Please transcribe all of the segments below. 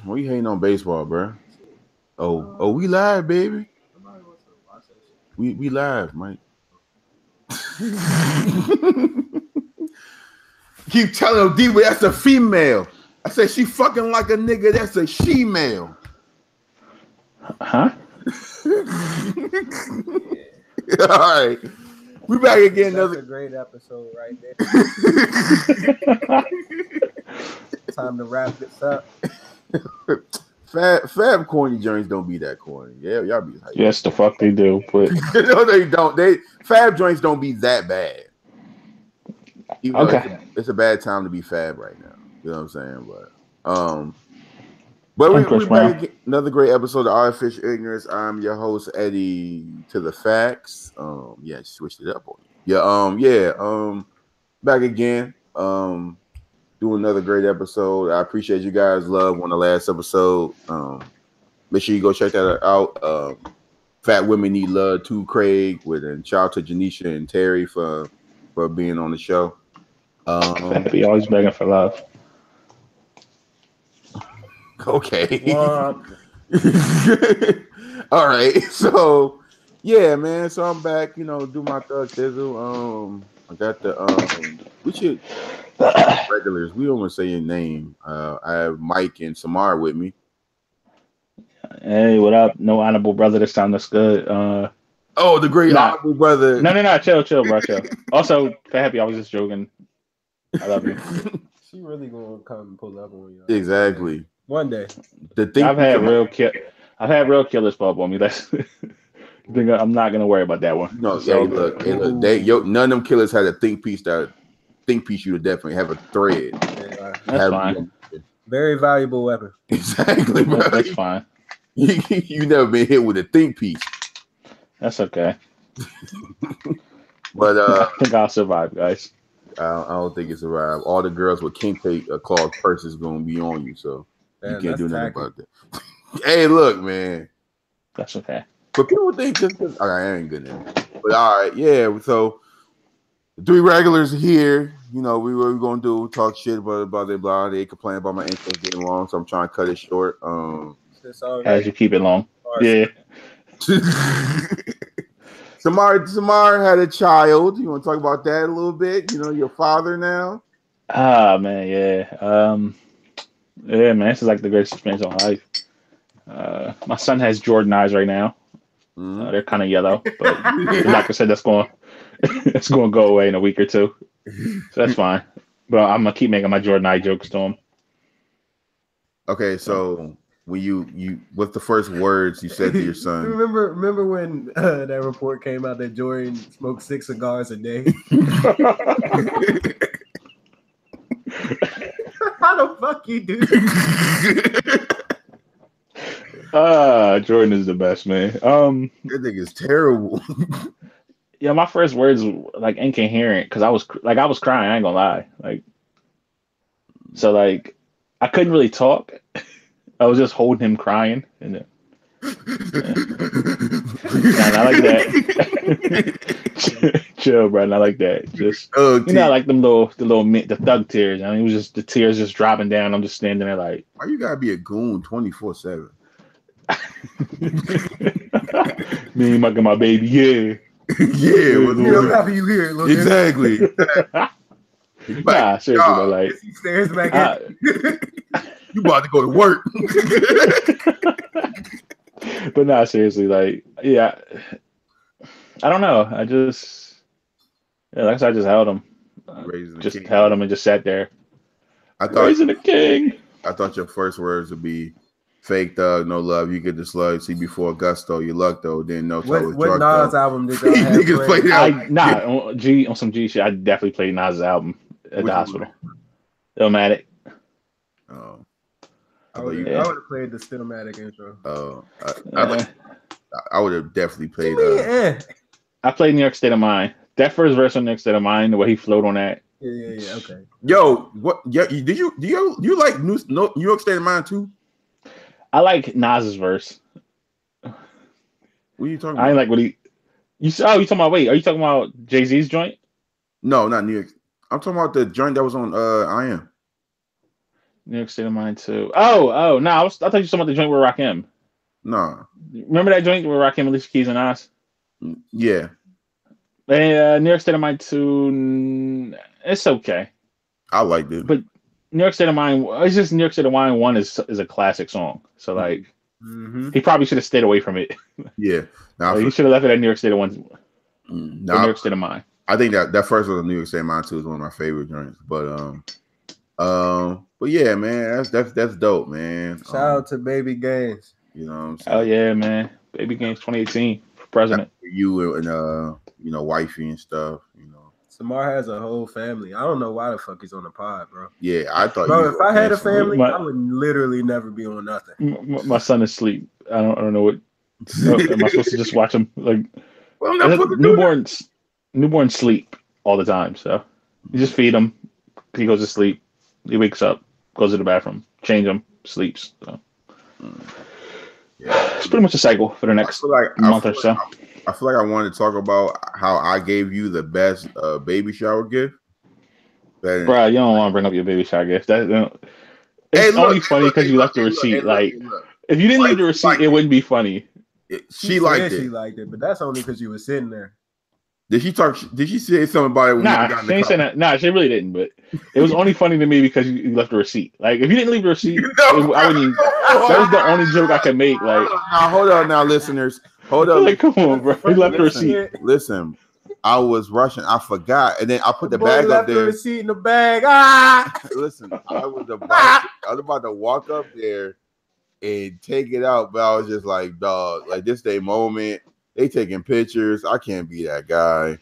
What you hating on baseball, bro? Oh, we live, baby. We live, Mike. Keep telling him, D, that's a female. I said she fucking like a nigga. That's a she-male. Huh? All right. We back again. That's a great episode right there. Time to wrap this up. Fab corny joints don't be that corny. Yeah, y'all be hyped. Yes, the fuck they do. But no, they don't. Fab joints don't be that bad. Even okay. It's a bad time to be fab right now. You know what I'm saying? But we're back again. Another great episode of Artificial Ignorance. I'm your host, Eddie to the Facts. Yeah, switched it up on you. Back again. Do another great episode. I appreciate you guys' love on the last episode. Make sure you go check that out. Fat Women Need Love 2, Craig, and shout out to Janisha and Terry for being on the show. Be always begging for love. Okay. All right. So yeah, man. So I'm back. Do my thug thizzle. I got the we should regulars. We don't want to say your name. I have Mike and Samar with me. Hey, what up? No honorable brother this time. That's good. The great honorable brother. No. Chill, bro. Chill. Also, Happy, I was just joking. I love you. She really gonna come and pull up on you. Exactly. One day. I've had real killers pop on me. That's. I'm not gonna worry about that one. No, so, look. None of them killers had a think piece. That think piece you would definitely have a thread. That's fine. Very valuable weapon. Exactly, bro. That's fine. You never been hit with a think piece. That's okay. But I think I'll survive, guys. I don't think it's survive. All the girls with kente claws purses gonna be on you, so you can't do nothing about that. Hey, look, man. That's okay. But people think just all right, I ain't good now. But all right, yeah. So the three regulars here. What we're gonna do? Talk shit about their blah. They complain about my ankles getting long, so I'm trying to cut it short. As you keep it long. Yeah. Samar had a child. You want to talk about that a little bit? Your father now. Ah, man, yeah. Yeah, man, this is like the greatest experience of my life. My son has Jordan eyes right now. Mm-hmm. They're kind of yellow, but the doctor said that's going to go away in a week or two. So that's fine. But I'm gonna keep making my Jordan eye jokes to him. Okay, so when you what's the first words you said to your son? Remember when that report came out that Jordan smoked 6 cigars a day? How the fuck you do that? Jordan is the best, man. That nigga's terrible. Yeah, my first words were like incoherent because I was crying. I ain't gonna lie. I couldn't really talk. I was just holding him crying, and then, I like that. Chill, bro. I like that. Just I like the thug tears. I mean, it was just the tears just dropping down. I'm just standing there like, why you gotta be a goon 24/7? Me and my baby, yeah. Yeah, I'm happy you here. Exactly. Nah, seriously, though, like he stares back at you about to go to work. But nah, seriously, like, yeah, I don't know. I just, like I said, I just held him, held him and just sat there. Raising the king. I thought your first words would be fake thug, no love. You get the slug. See before gusto, your luck though. Then no trouble. What Nas album did y'all have play that? On some G shit. I definitely played Nas' album at the hospital. Illmatic. Oh. I would have played the Stillmatic intro. Oh, I would have definitely played. I played New York State of Mind. That first verse on New York State of Mind, the way he flowed on that. Yeah. Okay. Yo, what? Yeah, do you like New York State of Mind too? I like Nas's verse. What are you talking about? I ain't like what he. You talking about? Wait, are you talking about Jay-Z's joint? No, not New York. I'm talking about the joint that was on I Am. New York State of Mind too. Oh, no, I thought you were talking about the joint with Rakim. No. Remember that joint with Rakim, Alicia Keys, and Nas? Yeah. And New York State of Mind 2, it's okay. I liked it. But New York State of Mind, it's just New York State of Mind 1 is a classic song. So, like, he probably should have stayed away from it. Yeah. Now, he should have left it at New York State of 1. New York State of Mind. I think that first one, New York State of Mind 2, is one of my favorite joints. But yeah, man, that's dope, man. Shout out to Baby Gaines. You know what I'm saying? Oh, yeah, man. Baby Gaines 2018 for president. You and wifey and stuff, you know. Samar has a whole family. I don't know why the fuck he's on the pod, bro. Yeah, I thought. Bro, if I had a family, I would literally never be on nothing. My son is asleep. I don't know what. Am I supposed to just watch him? Like, newborns sleep all the time, so you just feed him. He goes to sleep. He wakes up, goes to the bathroom, change him, sleeps. So. Yeah, it's pretty much a cycle for the next month or so. I feel like I wanted to talk about how I gave you the best baby shower gift. Bro, you don't want to bring up your baby shower gift. It's only funny because you left the receipt. If you didn't leave the receipt, it wouldn't be funny. She liked it. She liked it, but that's only because you were sitting there. Did she say something about it? When she ain't saying that. Nah, she really didn't. But it was only funny to me because you left the receipt. Like, if you didn't leave the receipt, I wouldn't. That was the only joke I could make. Like, hold on now, listeners. Hold up. Like, come on, bro. He left the receipt. Listen, I was rushing. I forgot, and then I put the bag up there. The receipt in the bag. Listen, I was about to walk up there and take it out, but I was just like, dog, like this day moment. They taking pictures. I can't be that guy.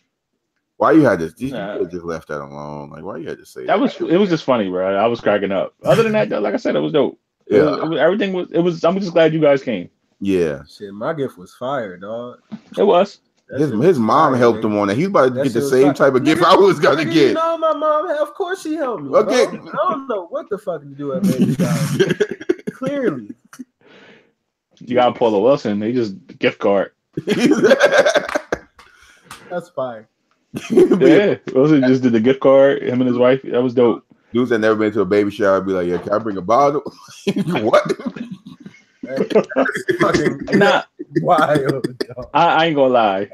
Why you had to? You could just left that alone. Like, why you had to say that? It was just funny, bro. I was cracking up. Other than that, though, like I said, it was dope. Everything was. I'm just glad you guys came. Yeah. Shit, my gift was fire, dog. It was. His mom helped him on that. He was about to get the same type of gift I was gonna get. You know, my mom, of course she helped me. Okay. Bro. I don't know what the fuck to do at baby shower. Clearly. You gotta pull a Wilson. They just gift card. That's fine. Yeah, Wilson just did the gift card. Him and his wife. That was dope. Dudes that never been to a baby shower be like, "Yeah, can I bring a bottle?" What? Nah, wild. I ain't gonna lie.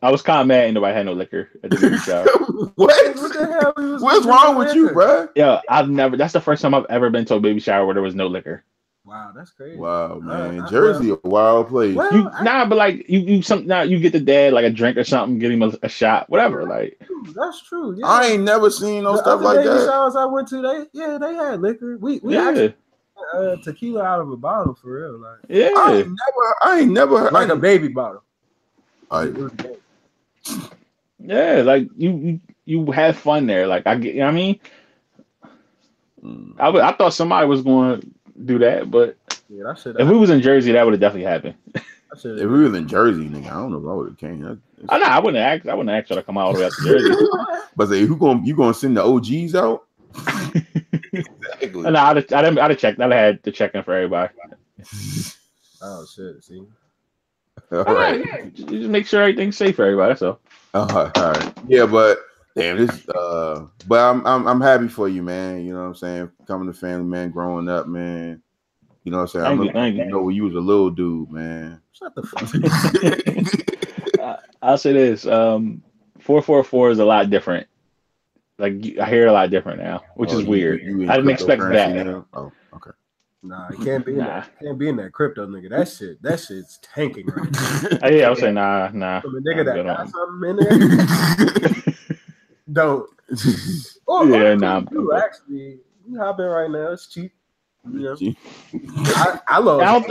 I was kind of mad nobody had no liquor at the baby shower. What the hell? What's wrong with you, bro? Yeah, That's the first time I've ever been to a baby shower where there was no liquor. Wow, that's crazy. Wow, man, Jersey, a wild place. Well, but like you get the dad like a drink or something, get him a shot, whatever. Like that's true. Yeah. I ain't never seen no stuff like that. Showers I went to, they had liquor. We actually tequila out of a bottle for real. Like I ain't never like a baby bottle. Yeah, like you have fun there. Like I get, you know what I mean. I thought somebody was going to do that, but if we was in Jersey, that would have definitely happened. If we was in Jersey, nigga, I don't know if I would have came. I wouldn't ask y'all to come out all the way out to Jersey. But say, you gonna send the OGs out? Exactly. No, I'd have checked. I'd have had to check in for everybody. Oh shit! See, all right. You just make sure everything's safe for everybody. That's all. All right. Yeah, but damn this. But I'm happy for you, man. You know what I'm saying? Coming to family, man. Growing up, man. You know what I'm saying? Thank you. You know when you was a little dude, man. Shut the fuck. I'll say this. 444 is a lot different. Like I hear it a lot different now, which is weird. I didn't expect that. Oh, okay. Nah, it can't be in that. Can't be in that crypto, nigga. That shit's tanking right now. Yeah, I was saying nah. From a nigga that got something in there. Don't. Actually, you hop in right now. It's cheap. You know? I love. I don't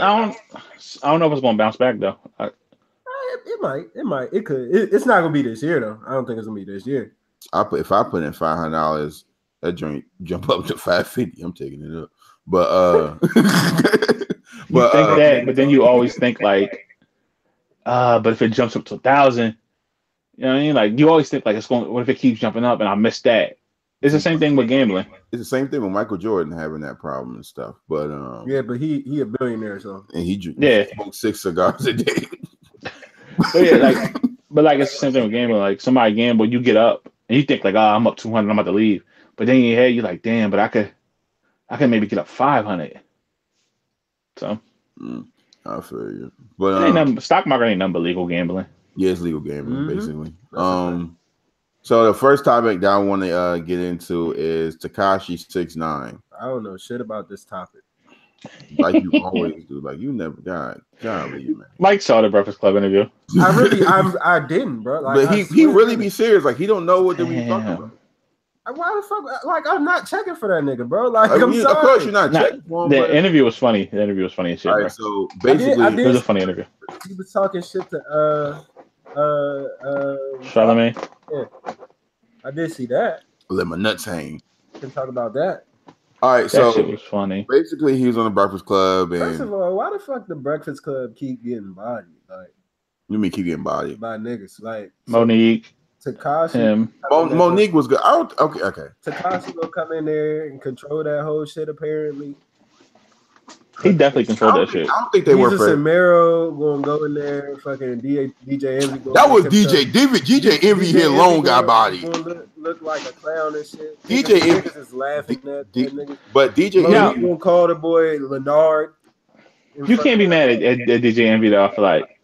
know if it's gonna bounce back though. It might. It could. It's not gonna be this year though. I don't think it's gonna be this year. If I put in $500, that joint jump up to $550. I'm taking it up. But you think that, but then you always think like, but if it jumps up to 1,000, you know what I mean? Like you always think like it's going. What if it keeps jumping up and I miss that? It's the same thing with gambling. It's the same thing with Michael Jordan having that problem and stuff. But yeah, but he a billionaire, so and he smokes 6 cigars a day. But it's the same thing with gambling. Like somebody gamble, you get up and you think like, I'm up 200, I'm about to leave. But then in your head, you're like, damn, but I could I can maybe get up 500. So I feel you, but stock market ain't nothing but legal gambling. Yeah, it's legal gambling, basically. So the first topic that I want to get into is Tekashi 6ix9ine. I don't know shit about this topic. Like you always do. Like you never golly, man. Mike saw the Breakfast Club interview. I didn't, bro. Like, but he really be serious. Like he don't know what we talking about. Why the fuck? Like I'm not checking for that nigga, bro. Like I'm sorry. Of course you're not checking for him. The interview was funny. The interview was funny as shit. All right, so basically, it was a funny interview. He was talking shit to Charlamagne. Yeah, I did see that. Let my nuts hang. Can talk about that. All right, so shit was funny. Basically, he was on the Breakfast Club. And first of all, why the fuck the Breakfast Club keep getting bodied? Like, you mean keep getting bodied by niggas? Like Monique, Tekashi. Monique was good. Okay. Tekashi will come in there and control that whole shit. Apparently, he definitely controlled that shit. I don't think they were. Jesus and Mero gonna go in there. Fucking DJ Envy. That was DJ Envy here. Long got body. Look like a clown and shit. DJ Envy is laughing at niggas. But DJ Envy gonna call the boy Leonard. You can't be mad at DJ Envy though. For like.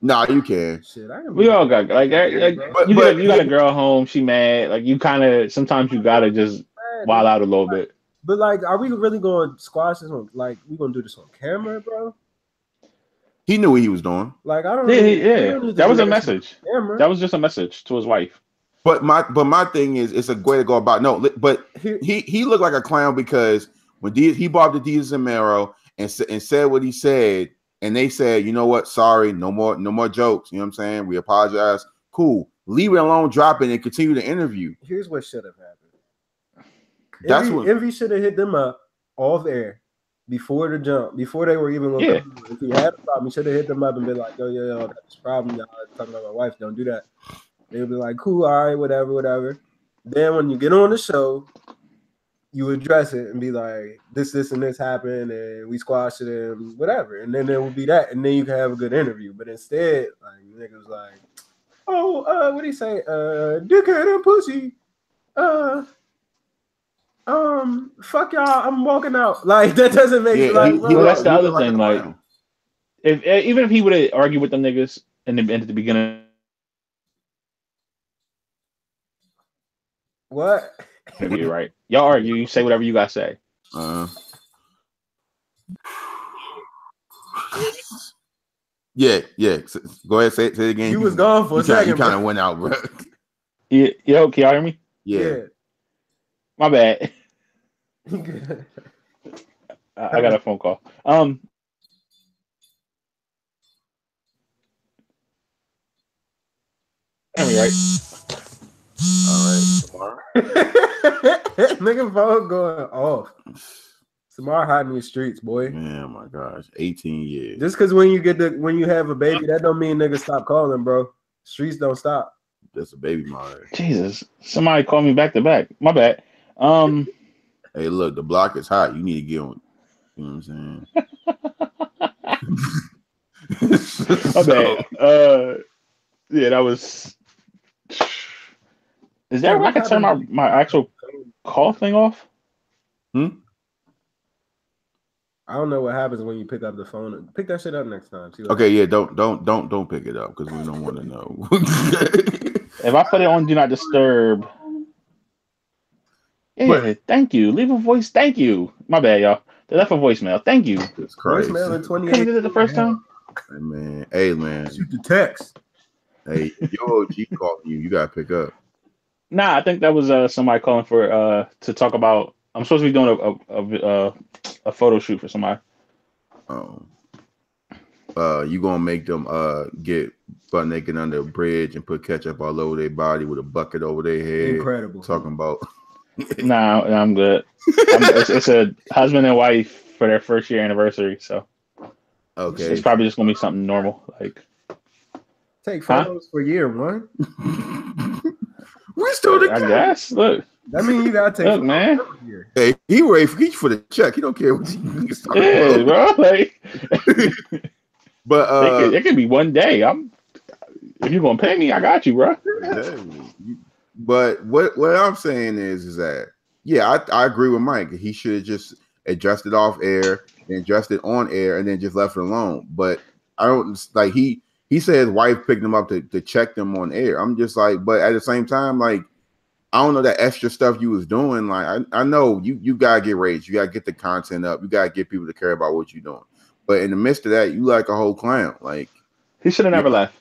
Nah, you can. Shit, we all got you got a girl home. She mad. Like you kind of sometimes you gotta just wild out a little bit. But like, are we really going to squash this on? Like, we gonna do this on camera, bro? He knew what he was doing. Like, I don't. Yeah. That was a message. That was just a message to his wife. But my thing is, it's a way to go about. No, but he looked like a clown because when he bought the Jesus and Mero and said what he said, and they said, you know what, sorry, no more jokes. You know what I'm saying? We apologize. Cool. Leave it alone, drop it, and continue the interview. Here's what should have happened. Envy should have hit them up off air before the jump, before they were even going to come. If he had a problem, he should have hit them up and been like, yo, got this problem, y'all talking about my wife, don't do that. They would be like, cool, all right, whatever. Then when you get on the show, you address it and be like, this, and this happened, and we squashed it and whatever. And then there would be that, and then you can have a good interview. But instead, like, niggas like, what do you say? Dickhead and pussy. Fuck y'all, I'm walking out. Like, that doesn't make sense. Like, that's the other thing. Like, even if he would have argued with them niggas at the beginning. What? You're right. Y'all argue. You say whatever you gotta say. Yeah. Go ahead, say it again. You was gone for a second. You kind of went out, bro. Yo, can y'all hear me? Yeah. My bad. I got a phone call. Right. All right. Nigga phone going off. Samar hot in the streets, boy. Oh my gosh, 18 years. Just because when you have a baby, that don't mean niggas stop calling, bro. Streets don't stop. That's a baby monitor. Jesus, somebody called me back to back. My bad. Hey, look, the block is hot. You need to get on. You know what I'm saying? My bad. Yeah, that was. Is there a way I can turn my actual call thing off? I don't know what happens when you pick up the phone. Pick that shit up next time. Okay, yeah, don't pick it up because we don't want to know. If I put it on Do Not Disturb. Yeah, thank you. Leave a voice. Thank you. My bad, y'all. They left a voicemail. Thank you. It's crazy. Voicemail in 28. Did it the first time? Hey, man. Shoot the text. Hey, your OG calling you. You gotta pick up. Nah, I think that was somebody calling for to talk about. I'm supposed to be doing a photo shoot for somebody. You gonna make them get butt naked under a bridge and put ketchup all over their body with a bucket over their head. Incredible. Talking about. Nah, I'm good. It's a husband and wife for their first year anniversary, so okay, it's probably just gonna be something normal. Like take photos for year one. We still together. I guess. Look, that means you gotta take. Look, man. Hey, he ready for the check. He don't care what you. Yeah, bro. Like, but it could be one day. If you're gonna pay me, I got you, bro. But what I'm saying is that Yeah, I agree with Mike. He should have just addressed it off air and addressed it on air and then just left it alone. But I don't like he said his wife picked him up to check them on air. I'm just like, but at the same time, like, I don't know that extra stuff you was doing. Like, I know you gotta get raised, you gotta get the content up, you gotta get people to care about what you're doing. But in the midst of that, you like a whole clown. Like, he should have never left.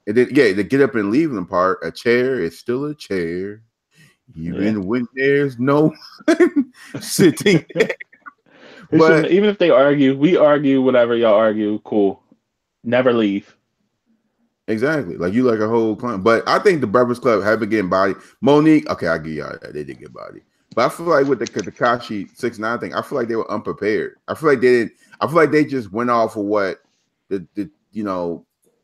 The get up and leave them part. A chair is still a chair, even when there's no sitting there. But even if they argue, we argue, whatever y'all argue, cool. Never leave. Exactly. Like, you like a whole clown. But I think the Breakfast Club have been getting body. Monique, okay, I give y'all that. They did get body. But I feel like with the Tekashi 6ix9ine thing, I feel like they were unprepared. I feel like they just went off of what the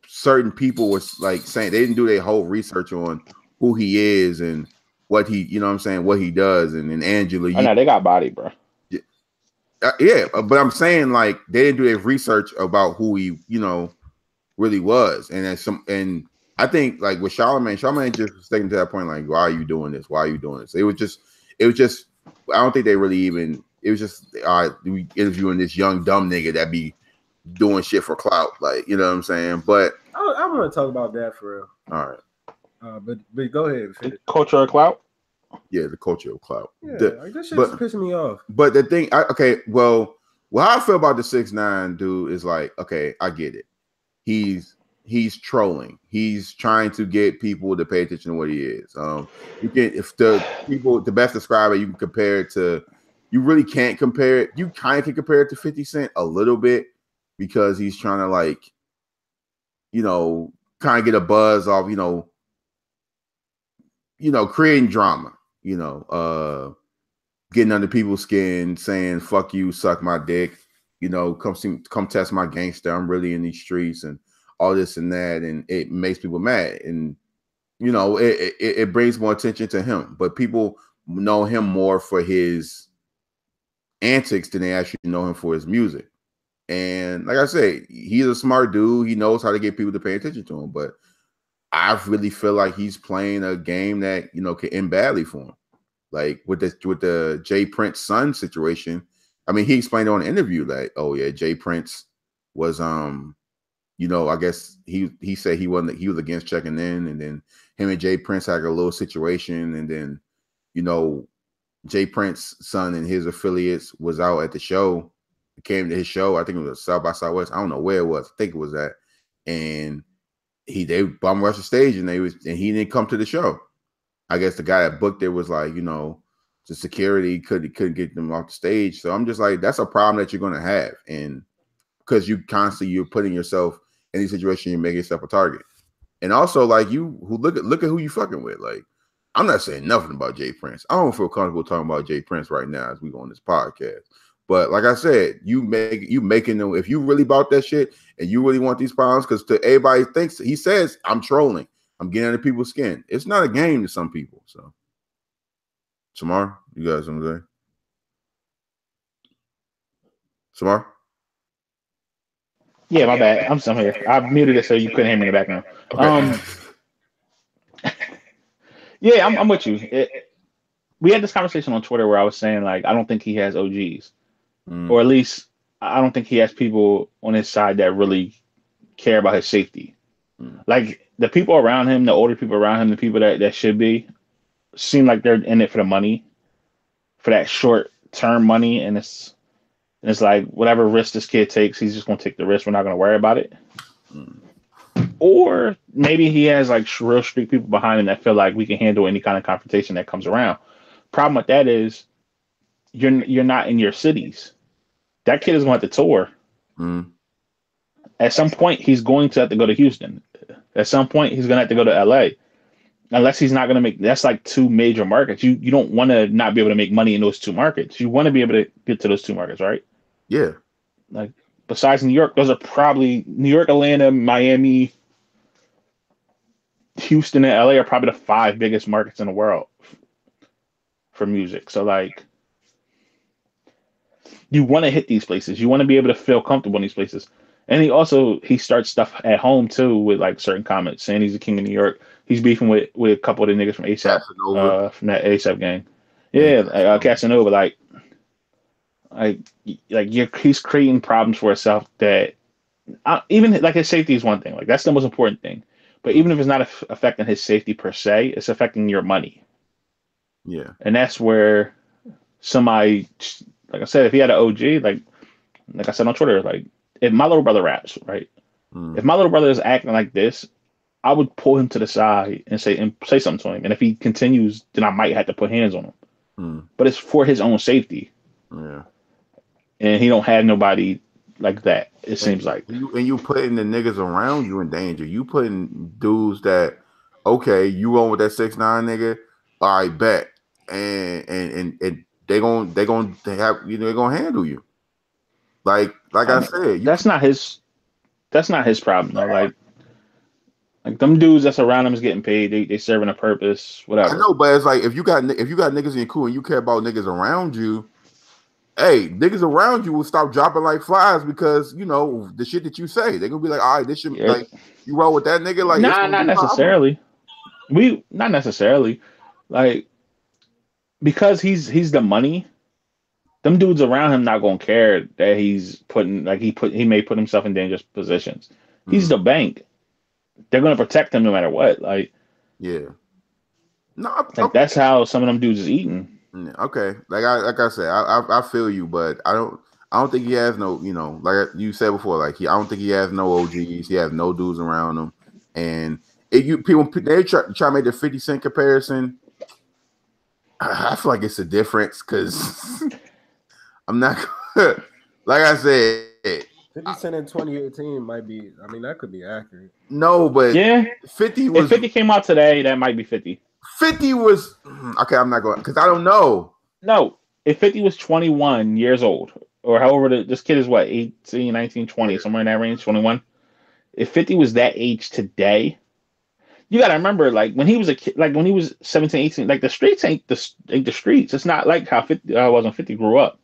certain people was like saying. They didn't do their whole research on who he is and what he, what he does. And then Angela. I know they got body, bro. Yeah, but I'm saying, like, they didn't do their research about who he, really was. And I think, like, with Charlamagne just sticking to that point, like, why are you doing this? Why are you doing this? It was just I don't think they really even, it was just, all right, we interviewing this young dumb nigga that be doing shit for clout, like, you know what I'm saying? But I want to talk about that for real. All right. But go ahead. Culture of clout? Yeah, the culture of clout. Yeah, that shit's pissing me off. But the thing, how I feel about the 6ix9ine dude is like, okay, I get it. He's trolling. He's trying to get people to pay attention to what he is. The best describe it, you can compare it to. You really can't compare it. You kind of can compare it to 50 Cent a little bit because he's trying to, like, kind of get a buzz off, creating drama. Getting under people's skin, saying "fuck you, suck my dick," come test my gangster. I'm really in these streets and all this and that, and it makes people mad, and it brings more attention to him. But people know him more for his antics than they actually know him for his music. And like I say, he's a smart dude. He knows how to get people to pay attention to him, but I really feel like he's playing a game that could end badly for him. Like with the Jay Prince son situation. I mean, he explained on an interview that, oh yeah, Jay Prince was I guess he said he was against checking in, and then him and Jay Prince had a little situation, and then Jay Prince's son and his affiliates was out at the show. It came to his show. I think it was South by Southwest. I don't know where it was. I think it was that, and they bum rushed the stage, and he didn't come to the show. I guess the guy that booked it was like, the security couldn't get them off the stage. So I'm just like, that's a problem that you're gonna have, and because you're putting yourself in these situations, you're making yourself a target. And also, like, look at who you fucking with. Like, I'm not saying nothing about Jay Prince. I don't feel comfortable talking about Jay Prince right now as we go on this podcast. But like I said, making them, if you really about that shit and you really want these problems, because to everybody thinks, he says, I'm trolling, I'm getting under people's skin. It's not a game to some people. So, Samar, you guys something to say? Samar? Yeah, my bad. I'm still here. I muted it so you couldn't hear me in the background. Okay. Yeah, I'm with you. We had this conversation on Twitter where I was saying, like, I don't think he has OGs. Or at least I don't think he has people on his side that really care about his safety. Like, the people around him, the older people around him, the people that should be, seem like they're in it for the money, for that short-term money, and it's like, whatever risk this kid takes, he's just going to take the risk. We're not going to worry about it. Or maybe he has, like, real street people behind him that feel like we can handle any kind of confrontation that comes around. Problem with that is you're not in your cities. That kid is going to have to tour. At some point, he's going to have to go to Houston. At some point, he's going to have to go to LA. Unless he's not going to make, that's like two major markets. You don't want to not be able to make money in those two markets. You want to be able to get to those two markets, right? Yeah. Like, besides New York, those are probably New York, Atlanta, Miami, Houston, and LA are probably the 5 biggest markets in the world for music. So, like, you want to hit these places. You want to be able to feel comfortable in these places. And he starts stuff at home too with, like, certain comments saying he's the king of New York. He's beefing with a couple of the niggas from ASAP, from that ASAP gang. Yeah, Casanova, he's creating problems for himself that even like his safety is one thing. Like that's the most important thing. But even if it's not affecting his safety per se, it's affecting your money. Yeah, and that's where somebody, like I said, if he had an OG, like I said on Twitter, like if my little brother raps, right? If my little brother is acting like this, I would pull him to the side and say something to him. And if he continues, then I might have to put hands on him. But it's for his own safety. Yeah. And he don't have nobody like that. It seems like you putting the niggas around you in danger. You putting dudes that, okay, you on with that 6ix9ine nigga, all right, bet, and they're gonna handle you. Like I said, that's not his problem though. Like them dudes that's around him is getting paid. They serving a purpose, whatever. I know, but it's like if you got niggas in your crew and you care about niggas around you. Hey, niggas around you will stop dropping like flies because you know the shit that you say. They're gonna be like, all right, this shit like you roll with that nigga. Like, not necessarily. Not necessarily. Like because he's the money. Them dudes around him not gonna care that he's putting he may put himself in dangerous positions. He's the bank. They're gonna protect him no matter what. Like, yeah. No, that's how some of them dudes is eating. Okay, like I said, I feel you, but I don't think he has no, you know, like you said before, like I don't think he has no OGs. He has no dudes around him, and people they try to make the 50 Cent comparison. I feel like it's a difference because I'm not like I said. 50 Cent in 2018 might be. I mean, that could be accurate. No, but 50 was. If 50 came out today, that might be 50. 50 was okay. I'm not going because I don't know. No, if 50 was 21 years old, or however this kid is, what, 18, 19, 20, somewhere in that range, 21. If 50 was that age today, you got to remember, like when he was a kid, like when he was 17, 18, like the streets ain't the streets. It's not like how 50 was when 50 grew up.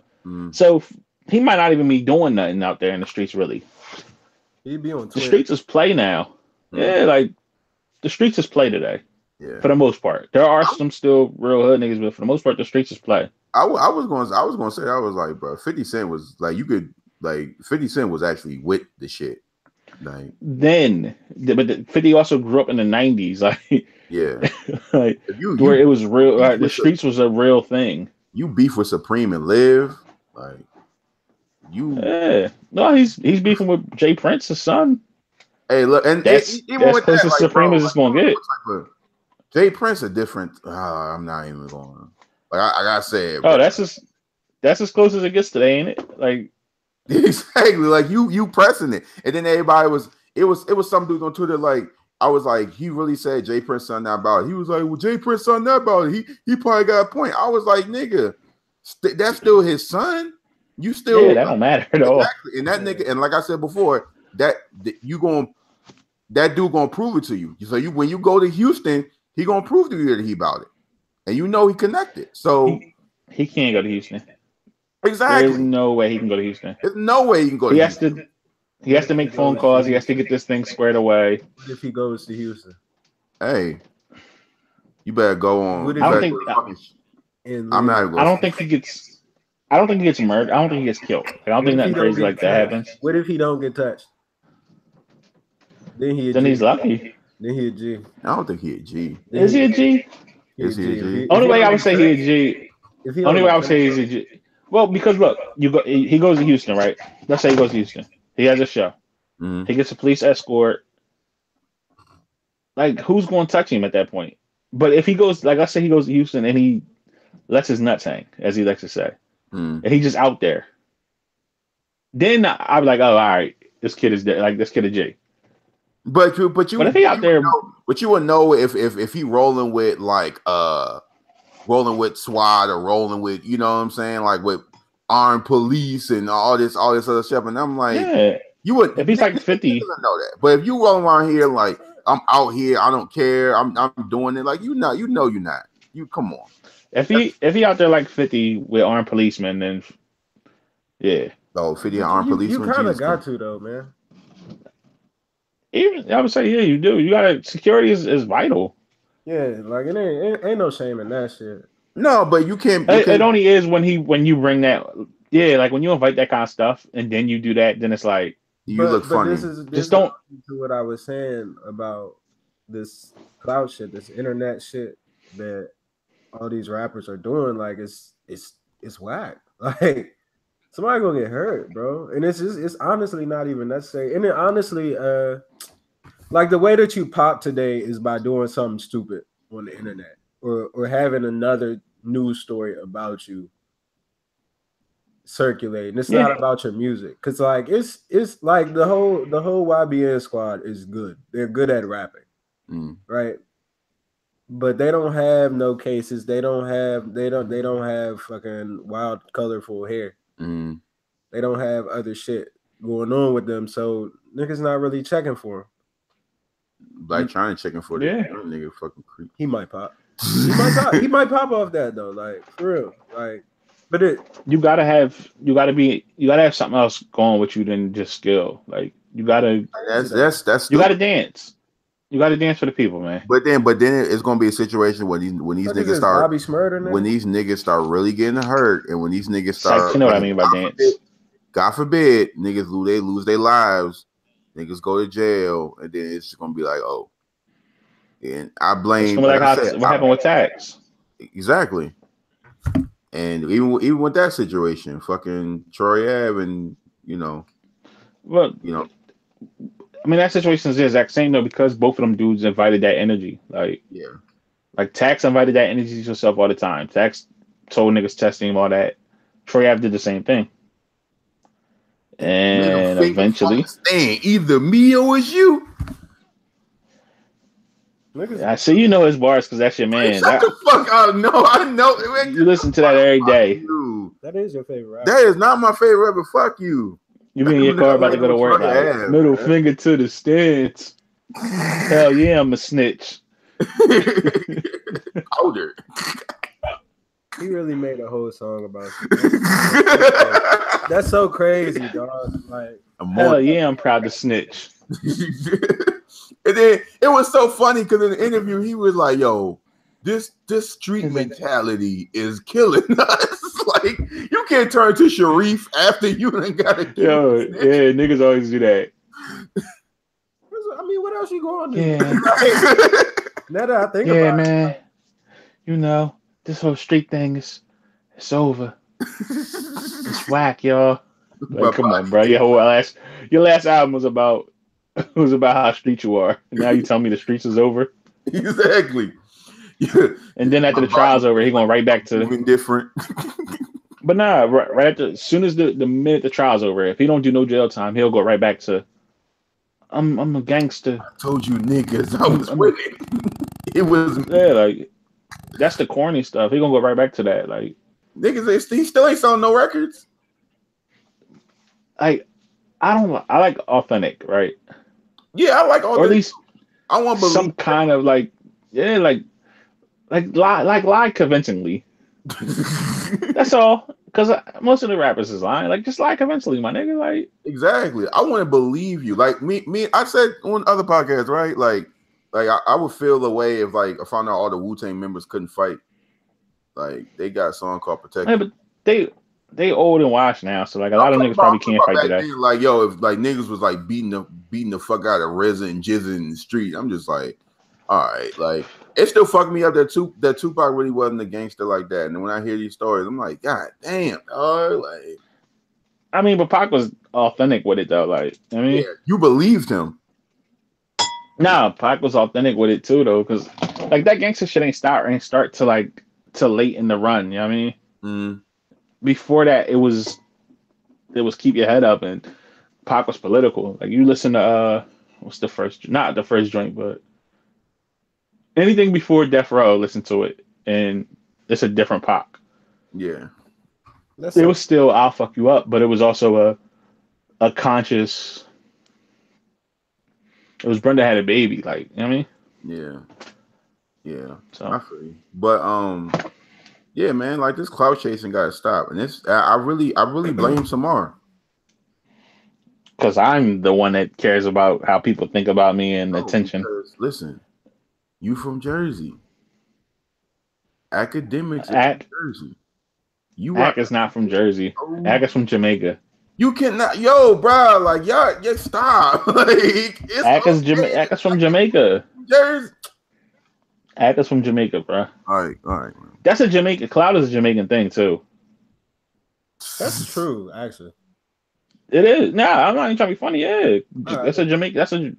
So he might not even be doing nothing out there in the streets, really. He'd be on Twitter. The streets is play now. Yeah, like the streets is play today. Yeah. For the most part, there are some still real hood niggas, but for the most part, the streets is play. I was going to say, I was like, bro, 50 Cent was like, 50 Cent was actually with the shit. Like then, but 50 also grew up in the 90s, like yeah, like where it was real. The streets was a real thing. You beef with Supreme and Live, like you. Yeah, no, he's beefing with Jay Prince's son. Hey, look, and that's even with that, like, Supreme is just gonna get. Jay Prince a different. I'm not even going. Like I gotta say it. Oh, that's as close as it gets today, ain't it? Like exactly. Like you pressing it, and then everybody was. It was some dude on Twitter. Like I was like, he really said Jay Prince son that about it. He was like, well, Jay Prince son that about it. He probably got a point. I was like, nigga, that's still his son. You still that don't matter at all. Exactly. And that nigga, and like I said before, that dude gonna prove it to you. So when you go to Houston. He gonna prove to you that he about it, and you know he connected. So he can't go to Houston. Exactly. There's no way he can go to Houston. There's no way he can go. He has to make phone calls. He has to get this thing squared away. What if he goes to Houston? Hey, you better go on. I don't think. I'm not. I don't think he gets. I don't think he gets murdered. I don't think he gets killed. I don't think nothing crazy like that happens. What if he don't get touched? Then he's lucky. Then he a G. I don't think he a G. Is he a G? Is he a G? Only way I would say he a G. Only way I would say he's a G. Well, because look, he goes to Houston, right? Let's say he goes to Houston. He has a show. He gets a police escort. Like, who's going to touch him at that point? But if he goes, like I say, he goes to Houston and he lets his nuts hang, as he likes to say, and he's just out there. Then I'd be like, oh, all right, this kid is dead. Like, this kid a G. But if he out there, but you would know if he rolling with like rolling with SWAT or rolling with, you know what I'm saying, like with armed police and all this other stuff, and I'm like, you would if he's like 50, know that. But if you rolling around here like I'm out here, I don't care, I'm doing it, like you're not. You come on. If he out there like 50 with armed policemen, then yeah. Oh, 50 armed policemen. You kind of got to though, man. Even I would say, yeah, you do. You gotta security is vital. Yeah, like it ain't no shame in that shit. No, but you can't. It only is when you bring that. Yeah, like when you invite that kind of stuff and then you do that, then it's like you look funny. This just don't to what I was saying about this cloud shit, this internet shit that all these rappers are doing. Like it's whack. Like somebody gonna get hurt, bro. And it's honestly not even necessary. And it honestly, like the way that you pop today is by doing something stupid on the internet or having another news story about you circulating. It's not about your music, because like it's like the whole YBN squad is good. They're good at rapping, right? But they don't have no cases. They don't have fucking wild, colorful hair. They don't have other shit going on with them. So niggas not really checking for them. Like trying to check him for the nigga fucking creep. He might pop. He might pop off that though. Like for real. Like, but you gotta have something else going with you than just skill. Like you gotta you gotta dance. You got to dance for the people, man. But then it's gonna be a situation when these niggas start Bobby Shmurda, when these niggas start really getting hurt, and when these niggas start, you know what I mean by dance. God forbid, niggas lose their lives, niggas go to jail, and then it's just gonna be like, oh, and I blame. What happened with Tax? Exactly. And even with that situation, fucking Troy Ave, and I mean, that situation is the exact same though, because both of them dudes invited that energy. Like, like Tax invited that energy to himself all the time. Tax told niggas testing him all that. Troy Ave did the same thing. And eventually, either me or it's you. I see you know his bars because that's your man. Shut the fuck up! No, I know. You listen to that every day. That is your favorite rapper. That is not my favorite rapper. Fuck you. You be in your car about to go to work. Like, middle finger to the stands. Hell yeah, I'm a snitch. Older. He really made a whole song about it. That's so crazy, dog. Like, hell yeah, I'm proud to snitch. And then it was so funny because in the interview he was like, "Yo, this street mentality is killing us. Like, you can't turn to Sharif after you done got it." Yo, yeah, niggas always do that. I mean, what else you going to do? Yeah. Now that I think about it, man. You know, this whole street thing it's over. It's whack, y'all. Like, come on, bro. Your last album was about how street you are. And now you tell me the streets is over. Exactly. Yeah. And then after the trial's over, he going right back to different. But nah, right after, as soon as the minute the trial's over, if he don't do no jail time, he'll go right back to I'm a gangster. I told you niggas I was with it. It was like that's the corny stuff. He gonna go right back to that. Like niggas, he still ain't selling no records. I like authentic, right? Yeah, I like authentic. Or at least I want some kind of like lie convincingly. That's all. Because most of the rappers is lying. Like, just lie convincingly, my nigga. Like, exactly. I want to believe you. Like me. I said on other podcasts, right? Like I would feel the way if I found out all the Wu-Tang members couldn't fight. Like they got a song called "Protect." Yeah, but they old and washed now, so like a lot of niggas probably can't fight today. Then, like yo, if like niggas was like beating the fuck out of RZA and Jizza in the street, I'm just like, all right, like. It still fucked me up that Tupac really wasn't a gangster like that. And when I hear these stories, I'm like, God damn, dog. Like, I mean, but Pac was authentic with it though. Like, I mean, yeah, you believed him. Nah, Pac was authentic with it too, though, because like that gangster shit ain't start till late in the run. You know what I mean? Mm. Before that, it was keep your head up, and Pac was political. Like you listen to what's the first? Not the first joint, but. Anything before Death Row, listen to it, and it's a different Pac. Yeah, it was still "I'll fuck you up," but it was also a conscious. It was Brenda Had a Baby, like you know what I mean. Yeah. So I feel you. But yeah, man, like this cloud chasing got to stop, and it's I really blame Samar. Because I'm the one that cares about how people think about me and attention. Listen. You from Jersey. Academics is from Jersey. Ack is not from Jersey. Ack is from Jamaica. You cannot, bro. Like, y'all, stop. Like, Ack is from Jamaica. Jersey. Ack is from Jamaica, bro. All right. That's a Jamaican. Cloud is a Jamaican thing too. That's true, actually. It is. Nah, I'm not even trying to be funny. Yeah, that's a Jamaican.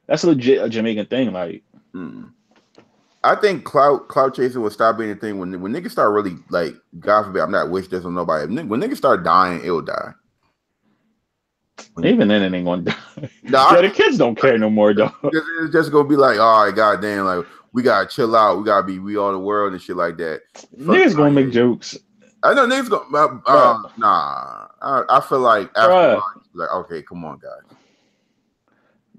That's a legit Jamaican thing. Like, I think cloud chasing will stop being a thing when niggas start really, like, God forbid, I'm not wish this on nobody. When niggas start dying, it'll die. Even then, it ain't gonna die. Nah, the kids don't care no more, though. It's just gonna be like, all right, goddamn, like, we gotta chill out. We gotta be we all the world and shit like that. Niggas gonna make jokes. I know niggas gonna. Nah, I feel like after like, okay, come on, guys.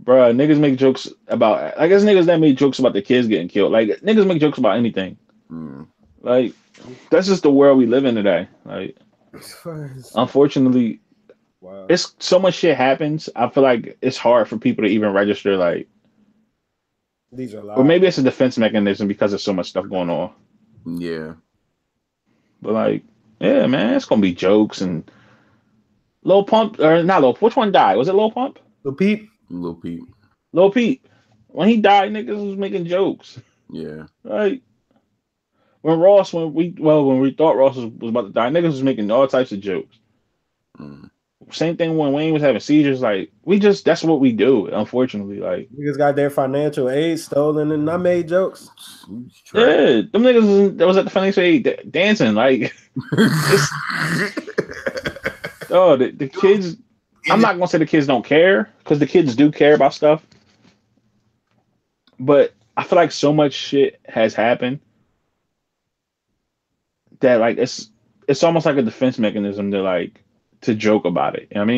Bruh, niggas make jokes about. I guess niggas that make jokes about the kids getting killed. Like, niggas make jokes about anything. Like, that's just the world we live in today. Like, unfortunately. Wow. It's so much shit happens. I feel like it's hard for people to even register. Like, these are lies. Or maybe it's a defense mechanism because there's so much stuff going on. Yeah, but like, yeah, man, it's gonna be jokes and Lil Pump or not Lil. Which one died? Was it Lil Pump? Lil Peep. Lil Peep. When he died, niggas was making jokes. Yeah. Right. When we thought Ross was about to die, niggas was making all types of jokes. Same thing when Wayne was having seizures. Like, that's what we do. Unfortunately, like, niggas got their financial aid stolen and I made jokes. Yeah, them niggas that was at the financial aid dancing. Like, the kids. I'm not gonna say the kids don't care because the kids do care about stuff. But I feel like so much shit has happened that like it's almost like a defense mechanism to joke about it. You know what I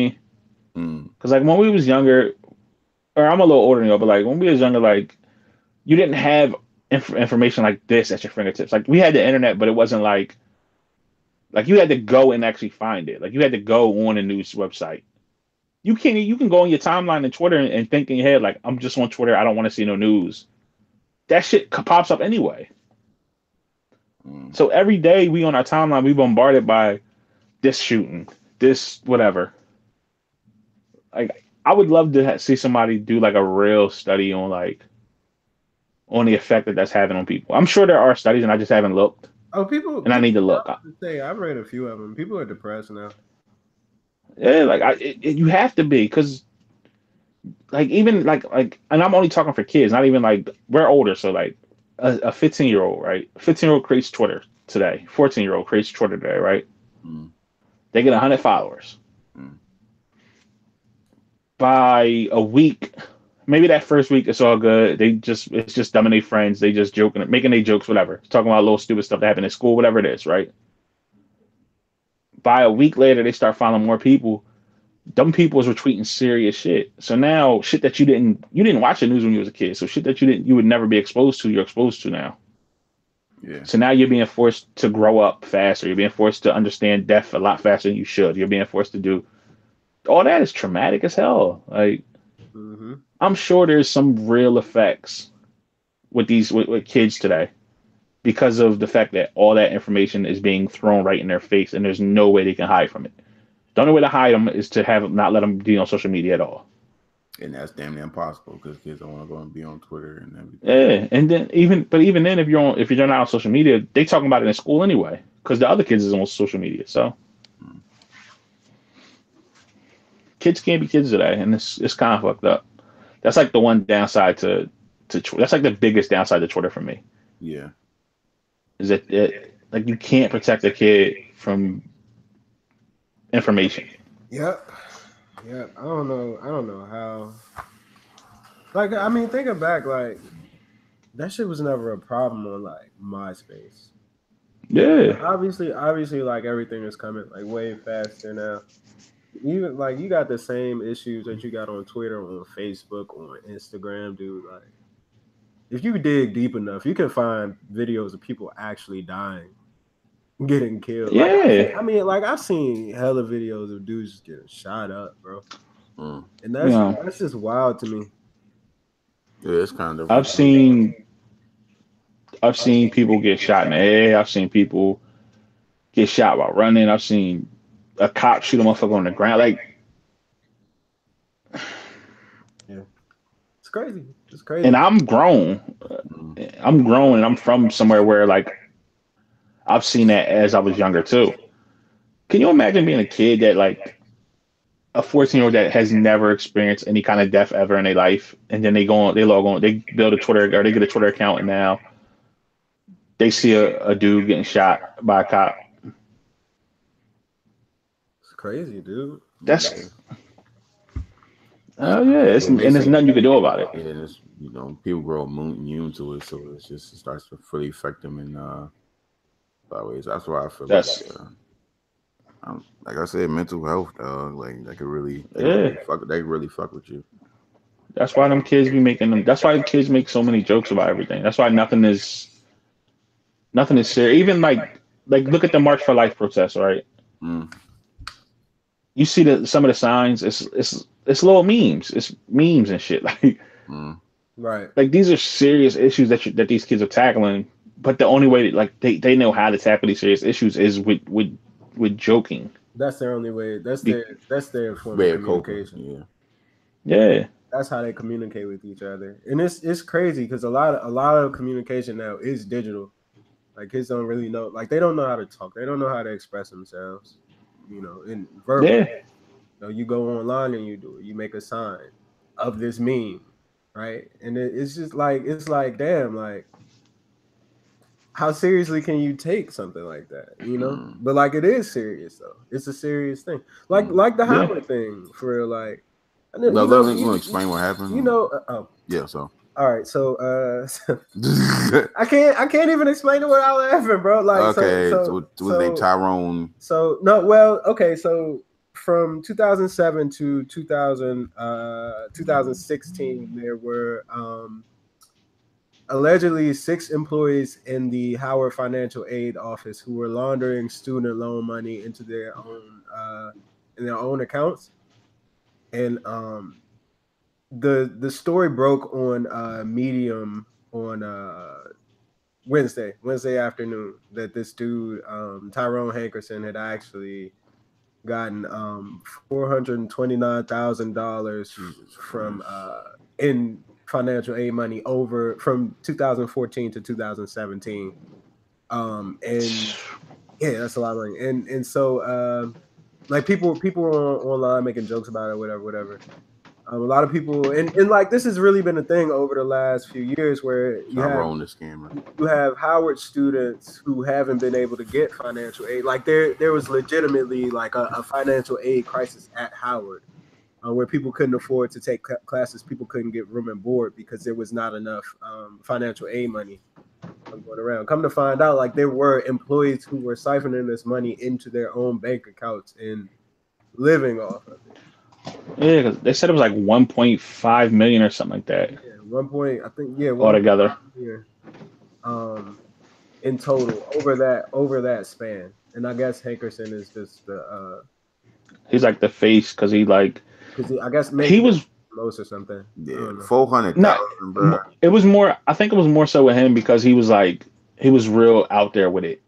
mean? Because like when we was younger, or I'm a little older than you, but like when we was younger, like you didn't have information like this at your fingertips. Like we had the internet, but it wasn't like you had to go and actually find it. Like you had to go on a news website. You can go on your timeline and Twitter and think in your head like, I'm just on Twitter. I don't want to see no news. That shit pops up anyway. So every day we on our timeline, we bombarded by this shooting, this whatever. Like I would love to see somebody do like a real study on the effect that's having on people. I'm sure there are studies and I just haven't looked. Oh, people! And I need to look. I've read a few of them. People are depressed now. Yeah, like you have to be because, like, even like, and I'm only talking for kids. Not even like we're older, so like a 15-year-old, right? 15-year-old creates Twitter today. 14-year-old creates Twitter today, right? They get 100 followers. By a week, maybe that first week it's all good. It's just them and their friends. They just joking, making their jokes, whatever. Talking about little stupid stuff that happened in school, whatever it is, right? By a week later, they start following more people. Dumb people was retweeting serious shit. So now shit that you didn't watch the news when you was a kid. So shit that you would never be exposed to, you're exposed to now. Yeah. So now you're being forced to grow up faster. You're being forced to understand death a lot faster than you should. You're being forced to do all that is traumatic as hell. Like I'm sure there's some real effects with kids today because of the fact that all that information is being thrown right in their face and there's no way they can hide from it. The only way to hide them is to not let them be on social media at all. And that's damn near impossible because kids don't want to go and be on Twitter and everything. Yeah, and then even then, if you're not on social media, they talking about it in school anyway because the other kids is on social media. So kids can't be kids today, and it's kind of fucked up. That's like the one downside to that's like the biggest downside to Twitter for me. Yeah, is that like you can't protect a kid from information. Yep. I don't know how. Like, I mean, thinking back, like that shit was never a problem on like MySpace. Yeah. Obviously, like everything is coming like way faster now. Even like you got the same issues that you got on Twitter, on Facebook, on Instagram, dude. Like, if you dig deep enough, you can find videos of people actually dying, getting killed. Yeah. Like, I've seen hella videos of dudes just getting shot up, bro. And that's just wild to me. Yeah, it's kind of. I've seen I've seen people get shot in the head. I've seen people get shot while running. I've seen a cop shoot a motherfucker on the ground. Like, yeah, it's crazy. It's crazy. And I'm grown. And I'm from somewhere where like I've seen that as I was younger too. Can you imagine being a kid that like a 14-year-old that has never experienced any kind of death ever in their life, and then they log on, they build a Twitter or they get a Twitter account, and now they see a dude getting shot by a cop. It's crazy, dude. That's oh yeah, and there's nothing you can do about it. Yeah, it's, people grow immune to it, so it starts to really affect them in a lot of ways. That's why I feel like I said, mental health, dog. Like they could really, fuck with you. That's why them kids be making them. That's why the kids make so many jokes about everything. That's why nothing is serious. Even like look at the March for Life protest, right? Mm. You see some of the signs. It's little memes. It's memes and shit. Like, right. Like these are serious issues that these kids are tackling. But the only way, they know how to tackle these serious issues is with joking. That's their only way. That's their form of communication. Yeah. That's how they communicate with each other, and it's crazy because a lot of communication now is digital. Like kids don't really know, like they don't know how to talk. They don't know how to express themselves. In verbal. Yeah. You go online and you do it. You make a sign of this meme, right? And it's just like damn, like. How seriously can you take something like that? But like it is serious though. It's a serious thing. Like the Howard thing for real. Like, you want to explain what happened? Yeah. So all right. So I can't even explain it without laughing, bro. Like okay. So was named Tyrone. So no. Well, okay. So from 2007 to 2016, there were allegedly 6 employees in the Howard Financial Aid Office who were laundering student loan money into their own accounts, and the story broke on Medium on Wednesday afternoon that this dude Tyrone Hankerson had actually gotten $429,000 from in financial aid money over from 2014 to 2017, and yeah, that's a lot of money. And so like people were online making jokes about it, whatever. A lot of people, and like this has really been a thing over the last few years where you have Howard students who haven't been able to get financial aid. Like there was legitimately like a financial aid crisis at Howard. Where people couldn't afford to take classes, people couldn't get room and board because there was not enough financial aid money going around. Come to find out, like there were employees who were siphoning this money into their own bank accounts and living off of it. Yeah, because they said it was like 1.5 million or something like that. Yeah, altogether. In total over that span, and I guess Hankerson is just the. He's like the face because he like. I guess maybe he was close or something. Yeah, 400,000. No, it was more. I think it was more so with him because he was real out there with it.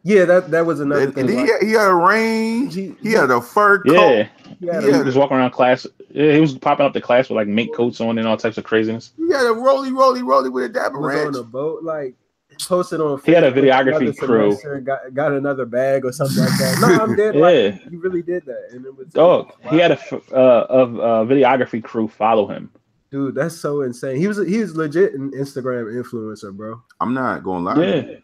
Yeah, that was another thing. He had a range. He had a fur coat. Yeah, he was walking around class. Yeah, he was popping up to class with like mink coats on and all types of craziness. He had a rolly with a dapper ranch. On a boat, like posted on. He had a videography crew. Got another bag or something like that. No, I'm dead. Yeah, like, he really did that, and it was. Dog, he had a videography crew follow him. Dude, that's so insane. He was legit an Instagram influencer, bro. I'm not gonna lie. Yeah.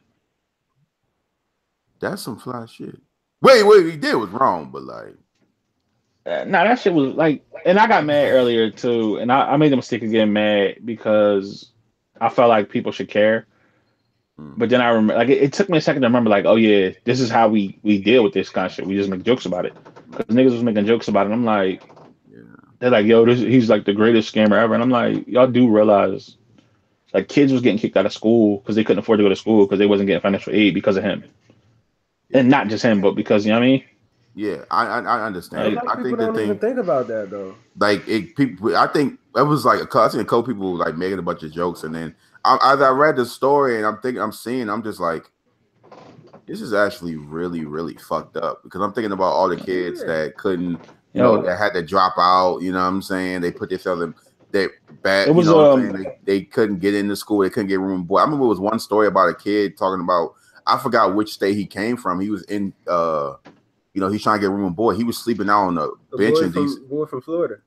That's some fly shit. Wait, he did was wrong, but like. That shit was like, and I got mad earlier too, and I made the mistake of getting mad because I felt like people should care. But then I remember, like, it took me a second to remember, like, oh yeah, this is how we deal with this kind of shit. We just make jokes about it. Because niggas was making jokes about it. And I'm like, they're like, yo, he's like the greatest scammer ever. And I'm like, y'all do realize, like, kids was getting kicked out of school because they couldn't afford to go to school because they wasn't getting financial aid because of him. And not just him, but because, you know what I mean? Yeah, I understand. I think people don't even think about that though. Like people, I think it was like I seen a couple people like making a bunch of jokes, and then as I read the story and I'm just like, this is actually really, really fucked up because I'm thinking about all the kids that couldn't, that had to drop out. You know what I'm saying? They put themselves in that bad. It was, you know what I'm saying? They couldn't get into school. They couldn't get room and board. I remember it was one story about a kid talking about, I forgot which state he came from. He was in, he's trying to get room and board. He was sleeping out on the bench. Boy from Florida.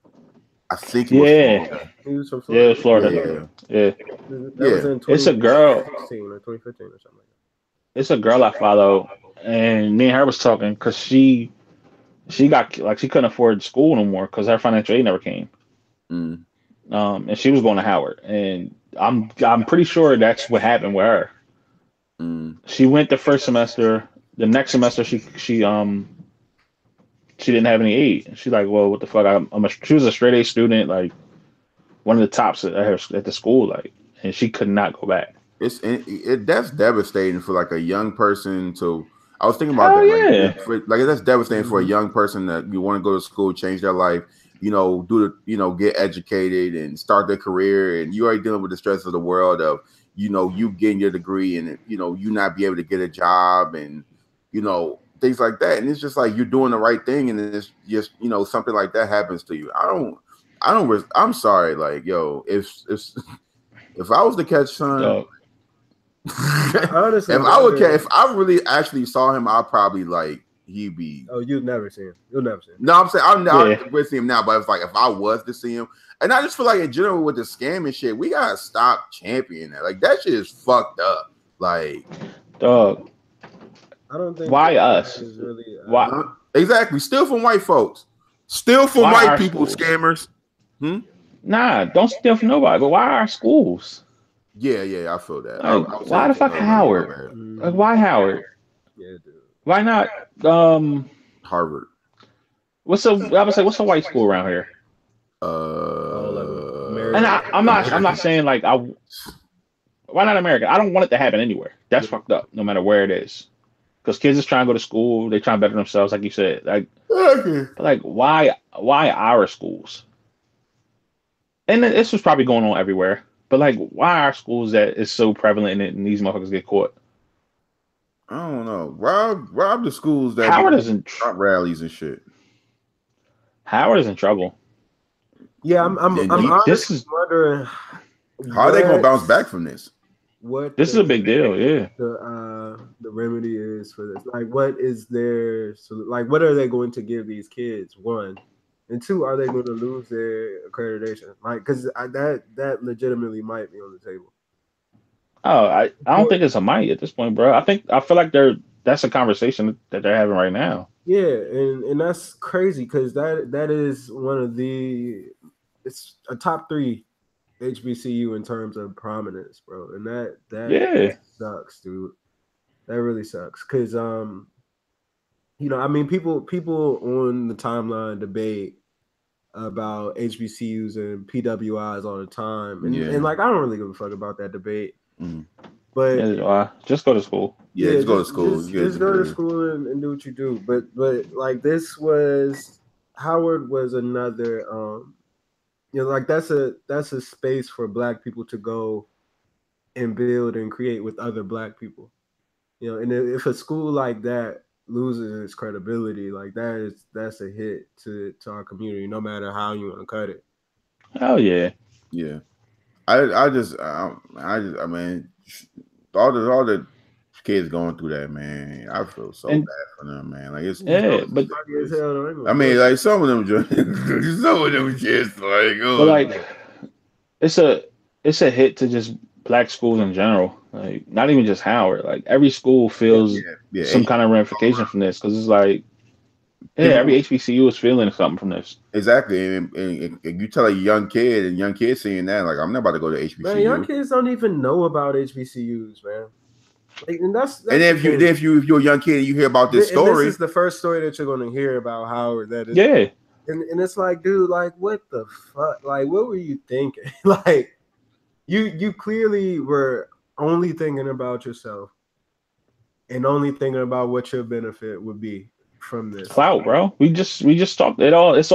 I think he was from Florida. He was from Florida. Yeah, it was Florida. Yeah. Was in it's a girl. 2016 or 2015 or something like that. It's a girl I follow, and me and her was talking because she got she couldn't afford school no more because her financial aid never came. Mm. And she was going to Howard, and I'm pretty sure that's what happened with her. Mm. She went the first semester. The next semester, she didn't have any aid. She's like, well, what the fuck? She was a straight A student, like one of the tops at the school, like, and she could not go back. That's devastating for like a young person to. I was thinking about that. Like that's devastating for a young person that you want to go to school, change their life, get educated and start their career, and you already dealing with the stress of the world of, you getting your degree and you not be able to get a job and things like that. And it's just like you're doing the right thing, and then it's just something like that happens to you. I'm sorry, like if I was to catch son. Honestly, if I really actually saw him, I'll probably he'd be. Oh, you'll never see him. You'll never see him. No, I'm saying I'm not with him now, but it's like if I was to see him, and I just feel like in general with the scam and shit, we gotta stop championing that. Like that shit is fucked up. Like, dog. I don't think. Why us? Really, why exactly? Steal from white folks. Steal from white people, schools? Scammers. Nah, don't steal from nobody. But why our schools? Yeah, I feel that. Like, why the fuck Howard? Like, why Howard? Yeah, dude. Why not Harvard? What's a white school around here? And I'm not saying like why not American? I don't want it to happen anywhere. That's fucked up, no matter where it is. Because kids is trying to go to school, they trying to better themselves, like you said. Like why our schools? And this was probably going on everywhere. But like, why our schools that is so prevalent in it and these motherfuckers get caught? I don't know. Rob the schools that Howard isn't rallies and shit. Howard is in trouble. Yeah, I'm honestly wondering how are they gonna bounce back from this? This is a big deal, yeah. The remedy is for this. Like, what is their what are they going to give these kids? One. And two, are they going to lose their accreditation? Like, because that legitimately might be on the table. Oh, I don't think it's a might at this point, bro. I feel like that's a conversation that they're having right now. Yeah, and that's crazy because that is one of it's a top 3 HBCU in terms of prominence, bro. And that sucks, dude. That really sucks because people on the timeline debate about HBCUs and PWIs all the time, and like I don't really give a fuck about that debate. Mm. But just go to school. Yeah, just go to school. Just go to school and do what you do. But like Howard was another like that's a space for Black people to go and build and create with other Black people. And if a school like that loses its credibility, like that's a hit to our community, no matter how you want to cut it. Oh yeah. Yeah. I mean, all the kids going through that, man. I feel so bad for them, man. Like it's but I mean, like some of them kids, like, oh. But like, it's a hit to just Black schools in general. Like, not even just Howard. Like every school feels some kind of ramification from this because it's like, every HBCU is feeling something from this. Exactly, and you tell a young kid seeing that, like, I'm not about to go to HBCU. Man, young kids don't even know about HBCUs, man. Like, and if you're a young kid and you hear about this story, this is the first story that you're going to hear about Howard. That is, and it's like, dude, like, what the fuck? Like, what were you thinking? Like, you clearly were only thinking about yourself and only thinking about what your benefit would be from this. Clout, bro. We just talked. It all fits.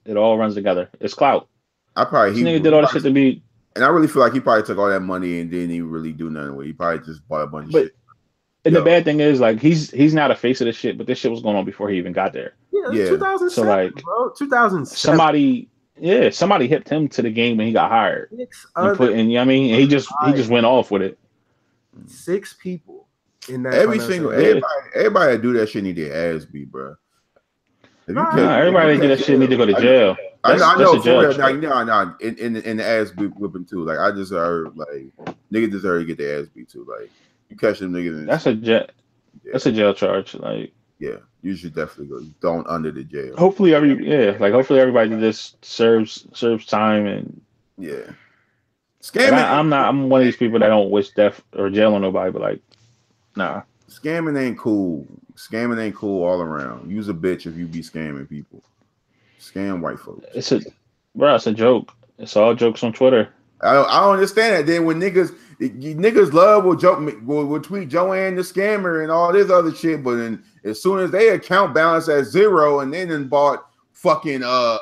It all runs together. It's clout. This nigga did all the shit to be. And I really feel like he probably took all that money and didn't even really do nothing with it. He probably just bought a bunch of shit. And the bad thing is, like, he's not a face of the shit, but this shit was going on before he even got there. Yeah. 2007, so like, bro, 2007. Somebody hipped him to the game when he got hired. And you know what I mean? And he just went off with it. 6 people in that. Everybody that do that shit need their ass beat, bro. Everybody that do that shit need to go to jail. I know. In the ass whipping too. Like I just heard, like niggas deserve to get their ass beat too. Like you catch them niggas. That's a jail charge. Like you should definitely go thrown under the jail. Hopefully everybody just serves time and Scamming. Like I'm one of these people that don't wish death or jail on nobody, but like, nah. Scamming ain't cool. Scamming ain't cool all around. Use a bitch if you be scamming people. Scam white folks. It's a joke. It's all jokes on Twitter. I don't understand that. Then when niggas will tweet Joanne the scammer and all this other shit, but then as soon as they account balance at 0 and they done bought fucking all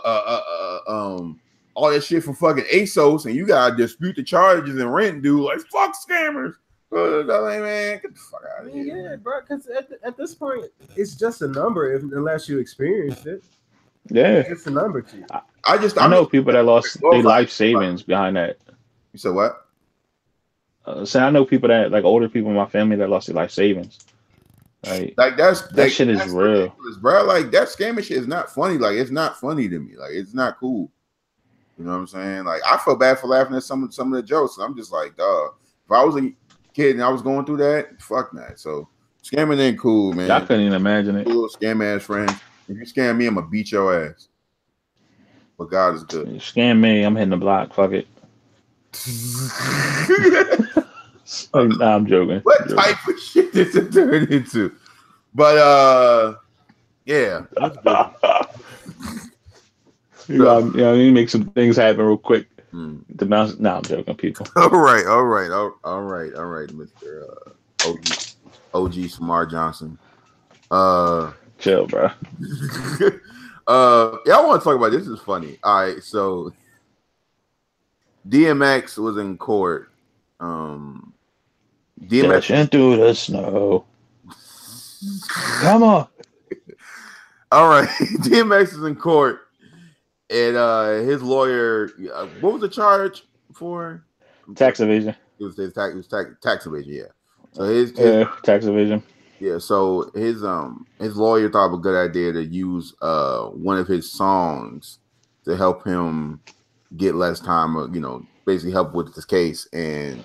that shit from fucking ASOS and you gotta dispute the charges and rent due, like fuck scammers. Like, man, get the fuck out of here. Yeah, bro, because at this point it's just a number unless you experienced it. Yeah, it's a number to you. I know people that lost their life savings behind that. You said what? So I know people that, like, older people in my family that lost their life savings. Like that shit is real, bro. Like that scamming shit is not funny. Like it's not funny to me. Like it's not cool. You know what I'm saying? Like I feel bad for laughing at some of the jokes. I'm just like, dog. If I was a kid and I was going through that, fuck that. So scamming ain't cool, man. I couldn't even imagine it. Cool, scam ass friends. If you scam me, I'm gonna beat your ass. But God is good. You scam me, I'm hitting the block. Fuck it. Nah, I'm joking. What type of shit does it turn into? But yeah. You need to make some things happen real quick. I'm joking, people. All right, Mr. OG Samar Johnson. Chill, bro. I want to talk about this. Is funny. All right, so DMX was in court. DMX through the snow. Come on. All right, DMX is in court. And his lawyer, what was the charge for? Tax evasion. It was tax evasion, yeah. So his tax evasion. Yeah, so his lawyer thought it was a good idea to use one of his songs to help him get less time, basically help with this case. And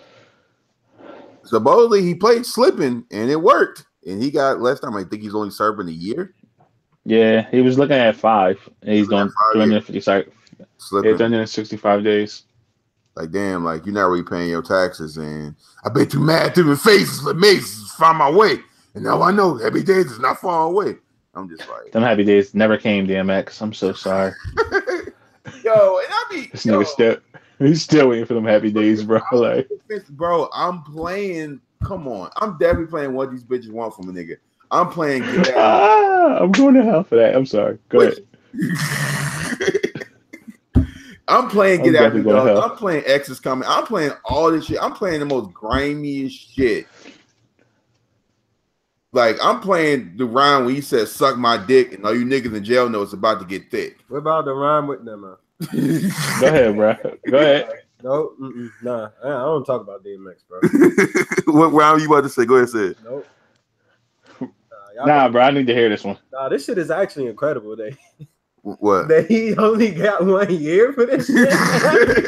supposedly he played Slippin' and it worked. And he got less time. I think he's only serving a year. Yeah, he was looking at 5. And he's doing 365 days. Like, damn, like, you're not really paying your taxes. And I bet you mad to my face. Let me find my way. And now I know Happy Days is not far away. I'm just like, them Happy Days never came, DMX. I'm so sorry. Yo, and I mean, this nigga he's still waiting for them Happy Days, bro. Like, bro, I'm playing. Come on, I'm definitely playing what these bitches want from a nigga. I'm playing. I'm going to hell for that. I'm sorry. Go ahead. I'm playing Get Out the Dog. I'm playing X is Coming. I'm playing all this shit. I'm playing the most grimiest shit. Like, I'm playing the rhyme when he says "suck my dick" and all you niggas in jail know it's about to get thick. What about the rhyme with them? Go ahead, bro. Go ahead. No, nah. I don't talk about DMX, bro. What rhyme you about to say? Go ahead, say it. Nope. Nah, bro. I need to hear this one. Nah, this shit is actually incredible. What? That he only got 1 year for this shit.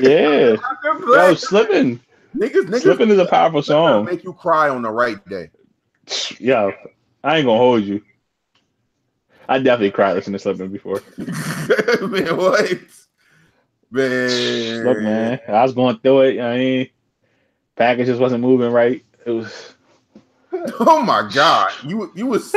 Yeah. Yo, Slippin'. Niggas, Slippin' is a powerful song. Make you cry on the right day. Yo, I ain't gonna hold you. I definitely cried listening to Slippin' before. Man, what? Man. Look, man, I was going through it. I mean, package just wasn't moving right. It was. Oh my God, you was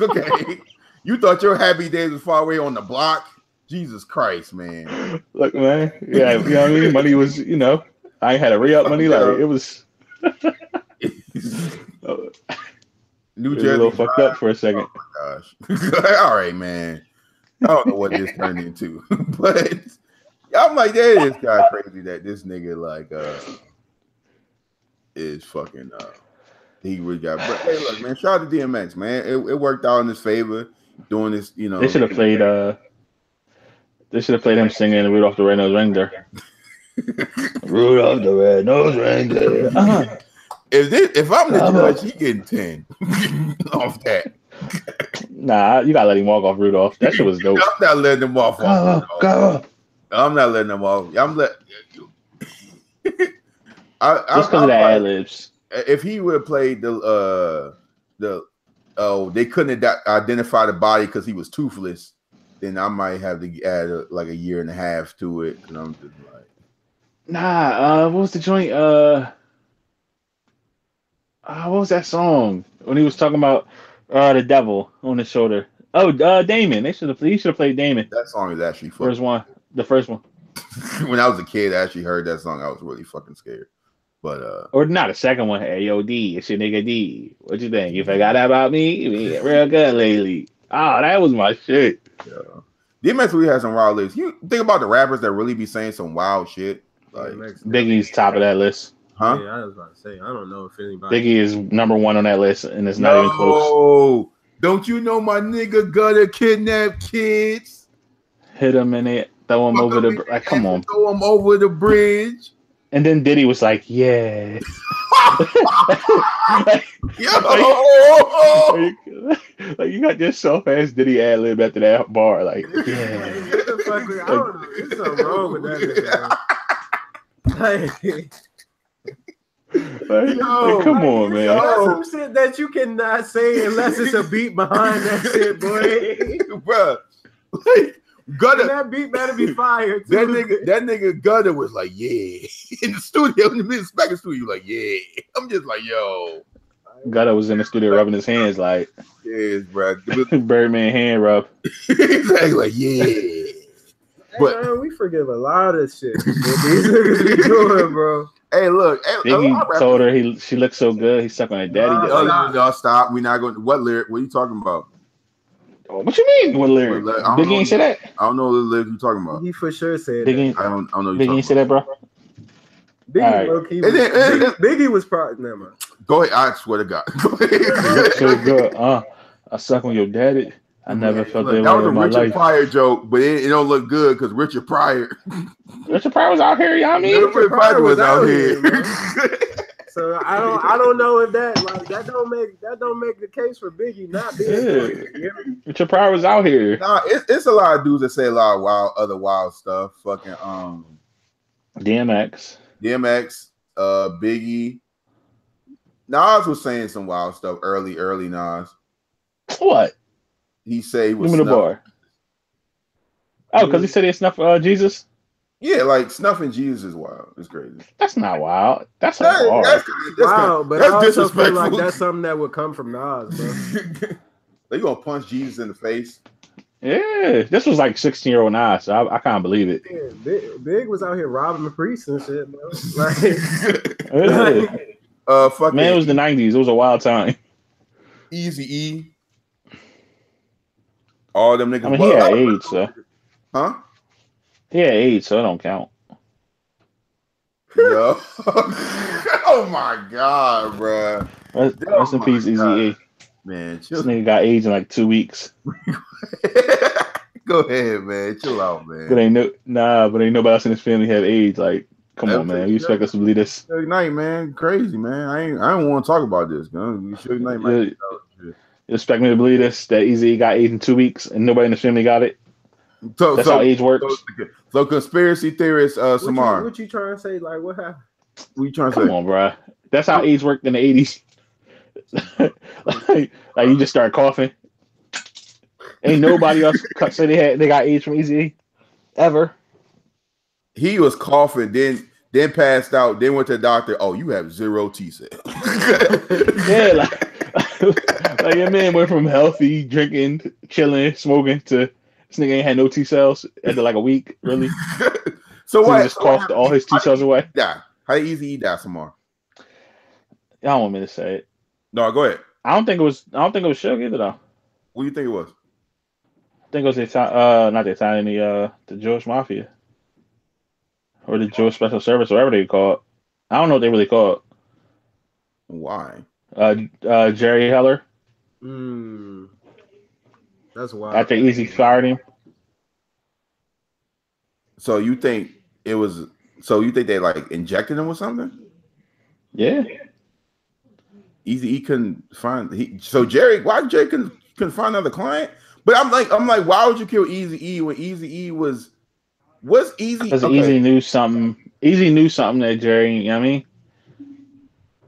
okay. You thought your Happy Days was far away on the block? Jesus Christ, man. Look, man. Yeah, you know what I mean? Money was, I had a re-up money. Like, it was. New Jersey. A little fucked up for a second. Oh my gosh. All right, man. I don't know what this turned into, but I'm like, that is kind of crazy that this nigga like is fucking he really got. But hey, look, man, shout out to DMX, man. It worked out in his favor doing this. You know, they should have played. They should have played him singing Rudolph the Red-Nosed Reindeer. Rudolph the Red-Nosed Reindeer. If I'm the judge, he getting 10 off that. Nah, you gotta let him walk off Rudolph. That shit was dope. I'm not letting him off. Go. I'm not letting him off. I'm let. Just because of the ad libs. If he would have played they couldn't identify the body because he was toothless, then I might have to add like a year and a half to it. And I'm just like, what was the joint? What was that song when he was talking about the devil on his shoulder? Oh, Damon. He should have played Damon. That song is actually fun. The first one. When I was a kid, I actually heard that song. I was really fucking scared. But or not the second one. Hey, yo, D, it's your nigga D. What you think? You forgot about me? You been real good lately. Oh, that was my shit. Yeah. DMX really has some wild lyrics. You think about the rappers that really be saying some wild shit. Like Biggie's top of that list. Huh? Yeah, I was about to say, I don't know if anybody. Biggie is number 1 on that list, and it's not even close. Oh, don't you know my nigga Gutter kidnapped kids? Hit him in it, throw him over the. Like, come on, throw him over the bridge. And then Diddy was like, "Yeah." like you got this soft ass Diddy ad lib after that bar, like, yeah. What the fuck? I don't know. There's something wrong with that. Like, come on, man. That's some shit that you cannot say unless it's a beat behind that shit, boy. Bruh. Like, Gutter, and that beat better be fired. Too. That nigga Gutter was like, yeah. In the studio, in the back of the studio, like, yeah. I'm just like, yo. Gutter was in the studio rubbing his hands like, yes, bro. Birdman hand rub. Exactly, like, yeah. But man, we forgive a lot of shit that these niggas be doing, bro. Hey, look. Biggie told her she looked so good. He sucked on her daddy. No, stop. We're not going to. What lyric? What are you talking about? Oh, what you mean? What lyric? Biggie ain't say that. I don't know the lyric you're talking about. He for sure said Biggie. that. I don't know. Biggie ain't say that, bro. Biggie was probably never mind. Go ahead. I swear to God. Go ahead. So good. I suck on your daddy. I never felt that way in my life. That was a Richard Pryor joke, but it don't look good because Richard Pryor. Richard Pryor was out here, you know what I mean? Richard Pryor was out here. So I don't know if that don't make the case for Biggie not being. Yeah. Richard Pryor was out here. Nah, it's a lot of dudes that say a lot of other wild stuff. Fucking DMX, Biggie. Nas was saying some wild stuff early Nas. What? He said he was. Give me the bar. Oh, because he said he snuffed Jesus. Yeah, like snuffing Jesus is wild. It's crazy. That's not wild. That's wild. But I also feel like disrespectful. That's something that would come from Nas, bro. They gonna punch Jesus in the face. Yeah, this was like 16-year-old Nas. So I can't believe it. Yeah, Big was out here robbing the priests and shit, bro. Fucking man, it was the 90s. It was a wild time. Eazy-E. All them niggas. I mean, he had AIDS, so. Huh? He had AIDS, so it don't count. Yo. Oh my God, bro. Rest in peace, Eazy-E. Man, chill. This nigga got AIDS in like 2 weeks. Go ahead, man. Chill out, man. But ain't nobody else in his family have AIDS. Like, come on, man. You expect us to believe this? Suge Knight, man. Crazy, man. I don't want to talk about this. Suge Knight, man. You expect me to believe this? That Eazy got AIDS in 2 weeks and nobody in the family got it? That's how AIDS works. So conspiracy theorist, Samar. What you trying to say? Like, what happened? What you trying to say? Come on, bro. That's how AIDS worked in the 80s. like you just start coughing. Ain't nobody else say they got AIDS from Eazy ever. He was coughing, then passed out, then went to the doctor. Oh, you have 0 T cells. Yeah, like your man went from healthy, drinking, chilling, smoking to this nigga ain't had no T cells after like a week, really. So what? He just coughed all his T cells away. Yeah. How Eazy die, Samar? I don't want me to say it. No, go ahead. I don't think it was Suge either, though. What do you think it was? I think it was not the Italian, the Jewish Mafia. or the Jewish Special Service, whatever they call it. I don't know what they really call it. Why? Jerry Heller. That's wild. After Easy fired him. So you think it was? So you think they like injected him with something? Yeah. Easy couldn't find. So Jerry, why Jerry couldn't find another client? But I'm like, why would you kill Eazy-E when Eazy-E was Easy? Because Easy knew something. Easy knew something that Jerry. You know what I mean?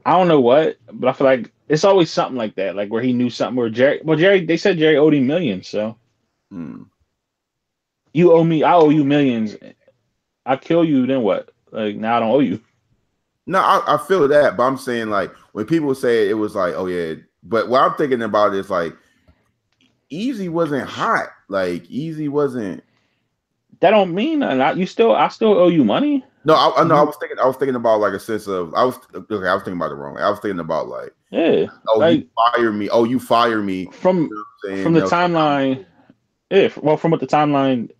I don't know what, but I feel like it's always something like that, like where he knew something. Where Jerry, they said Jerry owed him millions. So you owe me, I owe you millions. I kill you, then what? Like now I don't owe you. No, I feel that, but I'm saying like when people say it was like, oh yeah, but what I'm thinking about is like Easy wasn't hot. Like Easy wasn't. That don't mean nothing. I still owe you money. No, I was thinking about like a sense of I was thinking about it wrong. I was thinking about like, yeah, oh, like, you fire me. Oh, you fire me from the timeline. Yeah, well, from what the timeline,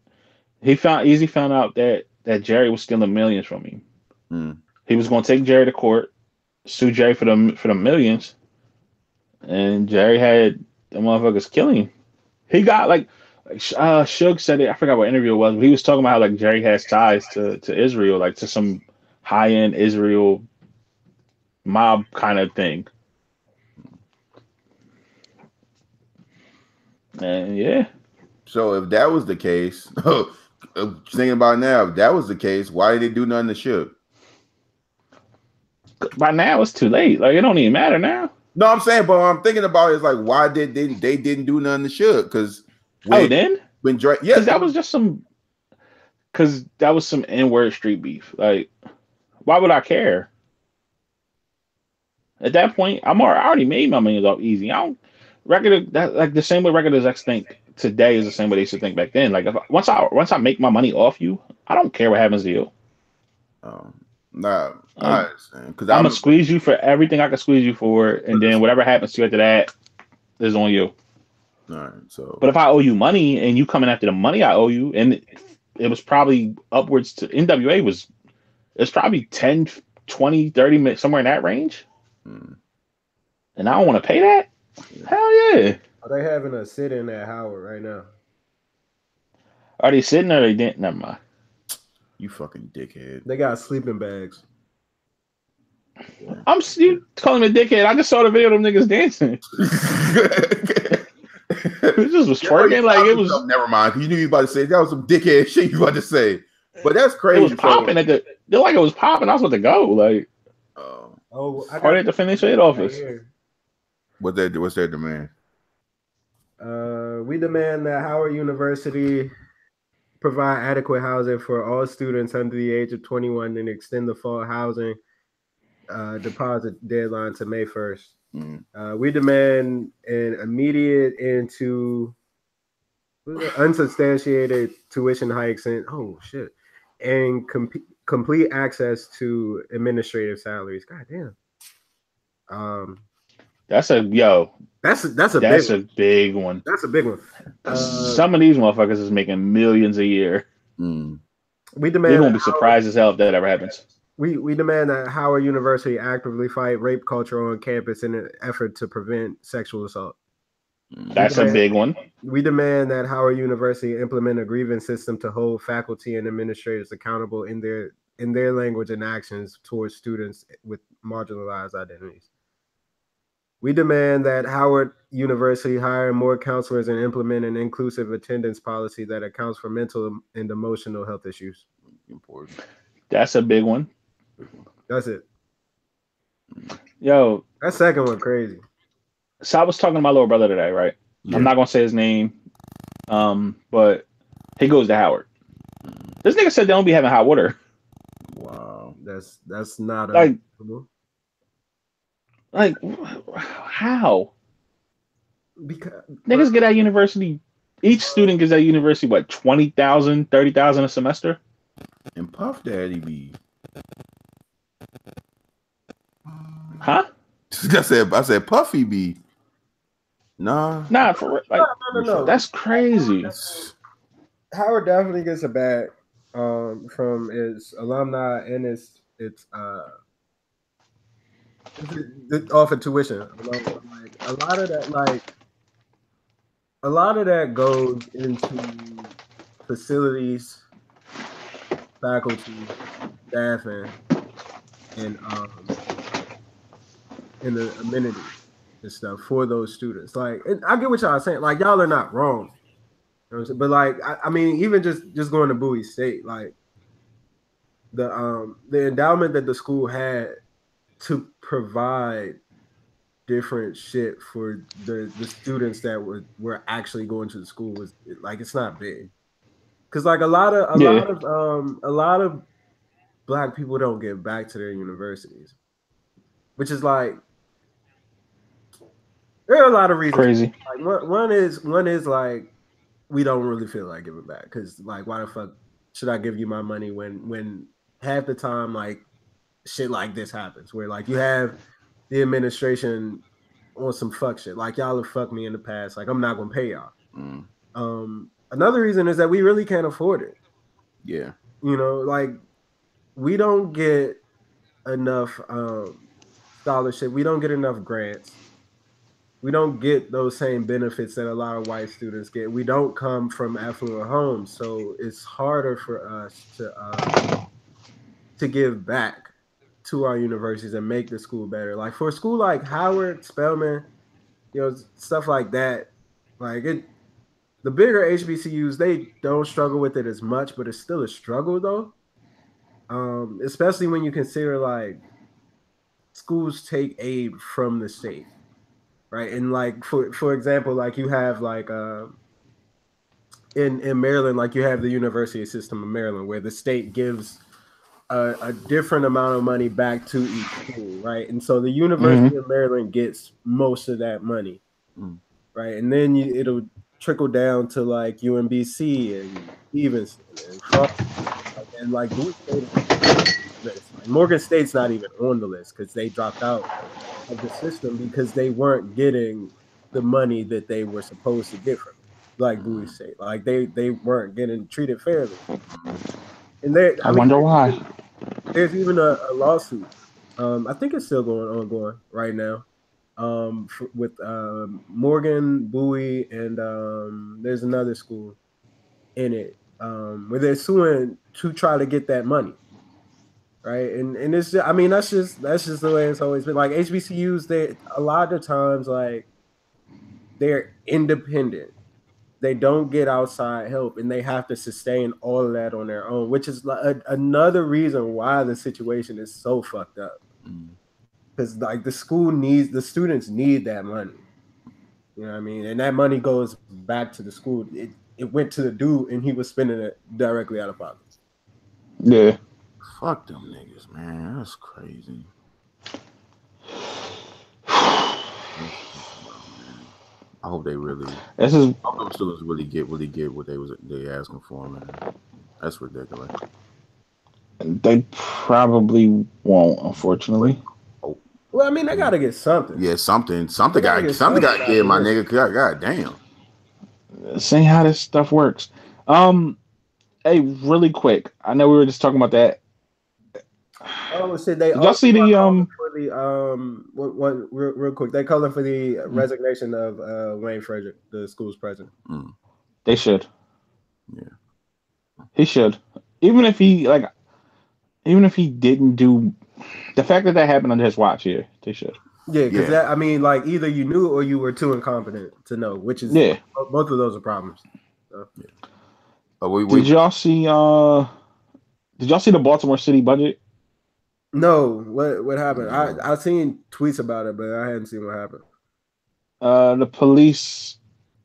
Easy found out that Jerry was stealing millions from him. He was going to take Jerry to court, sue Jerry for the millions, and Jerry had the motherfuckers killing him. He got like Suge said it. I forgot what interview it was, but he was talking about how like Jerry has ties to Israel, like to some high end Israel mob kind of thing. And yeah. So if that was the case, thinking about it now, if that was the case, why did they do nothing to Suge? By now it's too late. Like it don't even matter now. No, I'm saying, but what I'm thinking about is like, why did they didn't do nothing to Suge? Because when Drake, yeah, because that was just some, because that was some N-word street beef. Like, why would I care? At that point, I already made my millions off Easy. I don't record that like the same way record execs think today is the same way they should think back then. Like, once I make my money off you, I don't care what happens to you. Nah, I understand. Because I'm gonna squeeze you for everything I can squeeze you for, and then whatever happens to you after that is on you. All right. So, but if I owe you money and you coming after the money I owe you, and it was probably upwards to NWA it's probably 10, 20, 30 minutes, somewhere in that range. And I don't want to pay that. Hell yeah. Are they having a sit-in at Howard right now? Are they sitting or they didn't? Never mind. You fucking dickhead. They got sleeping bags. You calling me a dickhead. I just saw the video of them niggas dancing. It just was twerking like it was. Never mind. You knew you about to say that was some dickhead shit you about to say. But that's crazy. It was popping it was popping. I was about to go. Like, I got to finish it office. What's their demand? We demand that Howard University provide adequate housing for all students under the age of 21 and extend the fall housing deposit deadline to May 1st. We demand an immediate end to unsubstantiated tuition hikes and complete access to administrative salaries. God damn. That's a big one. That's a big one. Some of these motherfuckers is making millions a year. We demand. They won't be surprised as hell if that ever happens. We demand that Howard University actively fight rape culture on campus in an effort to prevent sexual assault. That's a big one. We demand that Howard University implement a grievance system to hold faculty and administrators accountable in their language and actions towards students with marginalized identities. We demand that Howard University hire more counselors and implement an inclusive attendance policy that accounts for mental and emotional health issues. Important. That's a big one. That's it. Yo, that second one crazy. So I was talking to my little brother today, right? Yeah. I'm not gonna say his name, but he goes to Howard. This nigga said they don't be having hot water. Wow, that's not like how? Because niggas get at university. Each student gets at university what 20,000, 30,000 a semester. And Puff Daddy be. Huh? I said Puffy be. Nah, for like, no. That's crazy. Howard definitely gets a bag. from its alumni and its off of tuition. Like a lot of that goes into facilities, faculty, staffing, and the amenities and stuff for those students. Like, and I get what y'all are saying. Like, y'all are not wrong. You know what I'm saying? But like, I mean, even just going to Bowie State, like the endowment that the school had to provide different shit for the students that were actually going to the school was like, it's not big. Cause like a lot of Black people don't get back to their universities, which is like, there are a lot of reasons. Crazy. Like one is like, we don't really feel like giving back, because like, why the fuck should I give you my money when half the time like shit like this happens, where like you have the administration on some fuck shit, like y'all have fucked me in the past, like I'm not gonna pay y'all. Another reason is that we really can't afford it. Yeah, you know, like we don't get enough scholarship, we don't get enough grants, we don't get those same benefits that a lot of white students get. We don't come from affluent homes, so it's harder for us to give back to our universities and make the school better. Like for a school like Howard, Spelman, you know, stuff like that. Like the bigger HBCUs, they don't struggle with it as much, but it's still a struggle though. Especially when you consider like schools take aid from the state. Right. And like for example, like you have like in Maryland, like you have the university system of Maryland, where the state gives a different amount of money back to each school, right? And so the University of Maryland gets most of that money, right? And then it'll trickle down to like UMBC and Stevenson and like Bowie State. Like Morgan State's not even on the list because they dropped out of the system because they weren't getting the money that they were supposed to get from it, like Bowie State. Like they weren't getting treated fairly. And I wonder why. There's even a lawsuit. I think it's still ongoing right now. With Morgan, Bowie, and there's another school in it where they're suing to try to get that money. Right, and it's just, I mean, that's just the way it's always been. Like HBCUs, they a lot of times like they're independent. They don't get outside help, and they have to sustain all of that on their own, which is another reason why the situation is so fucked up. Because like the students need that money. You know what I mean? And that money goes back to the school. It went to the dude, and he was spending it directly out of pocket. Yeah. Fuck them niggas, man. That's crazy. I hope they really. I hope those students really get what they asking for, man. That's ridiculous. They probably won't, unfortunately. Well, I mean, they gotta get something. Yeah, something got to give, my nigga. God damn. Seeing how this stuff works. Hey, really quick. I know we were just talking about that. Oh shit! Did y'all see the for the one real quick? They calling for the resignation of Wayne Frederick, the school's president. They should. Yeah, he should. Even if he didn't do the fact that happened under his watch here, they should. Yeah, because I mean, like either you knew or you were too incompetent to know, which is both of those are problems. So. Yeah. Did y'all see the Baltimore City budget? No, what happened? I seen tweets about it, but I hadn't seen what happened. The police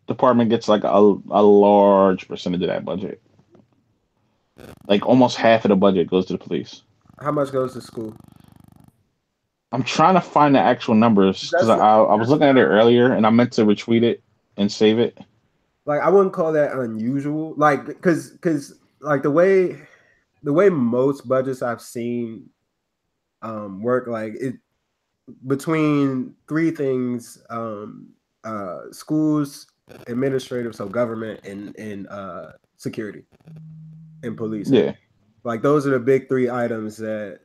department gets like a large percentage of that budget. Like almost half of the budget goes to the police. How much goes to school? I'm trying to find the actual numbers because I was looking at it earlier and I meant to retweet it and save it. Like I wouldn't call that unusual. Like because like the way most budgets I've seen work, like it between three things: schools, administrative, so government, and security. and policing. Yeah. Like those are the big 3 items that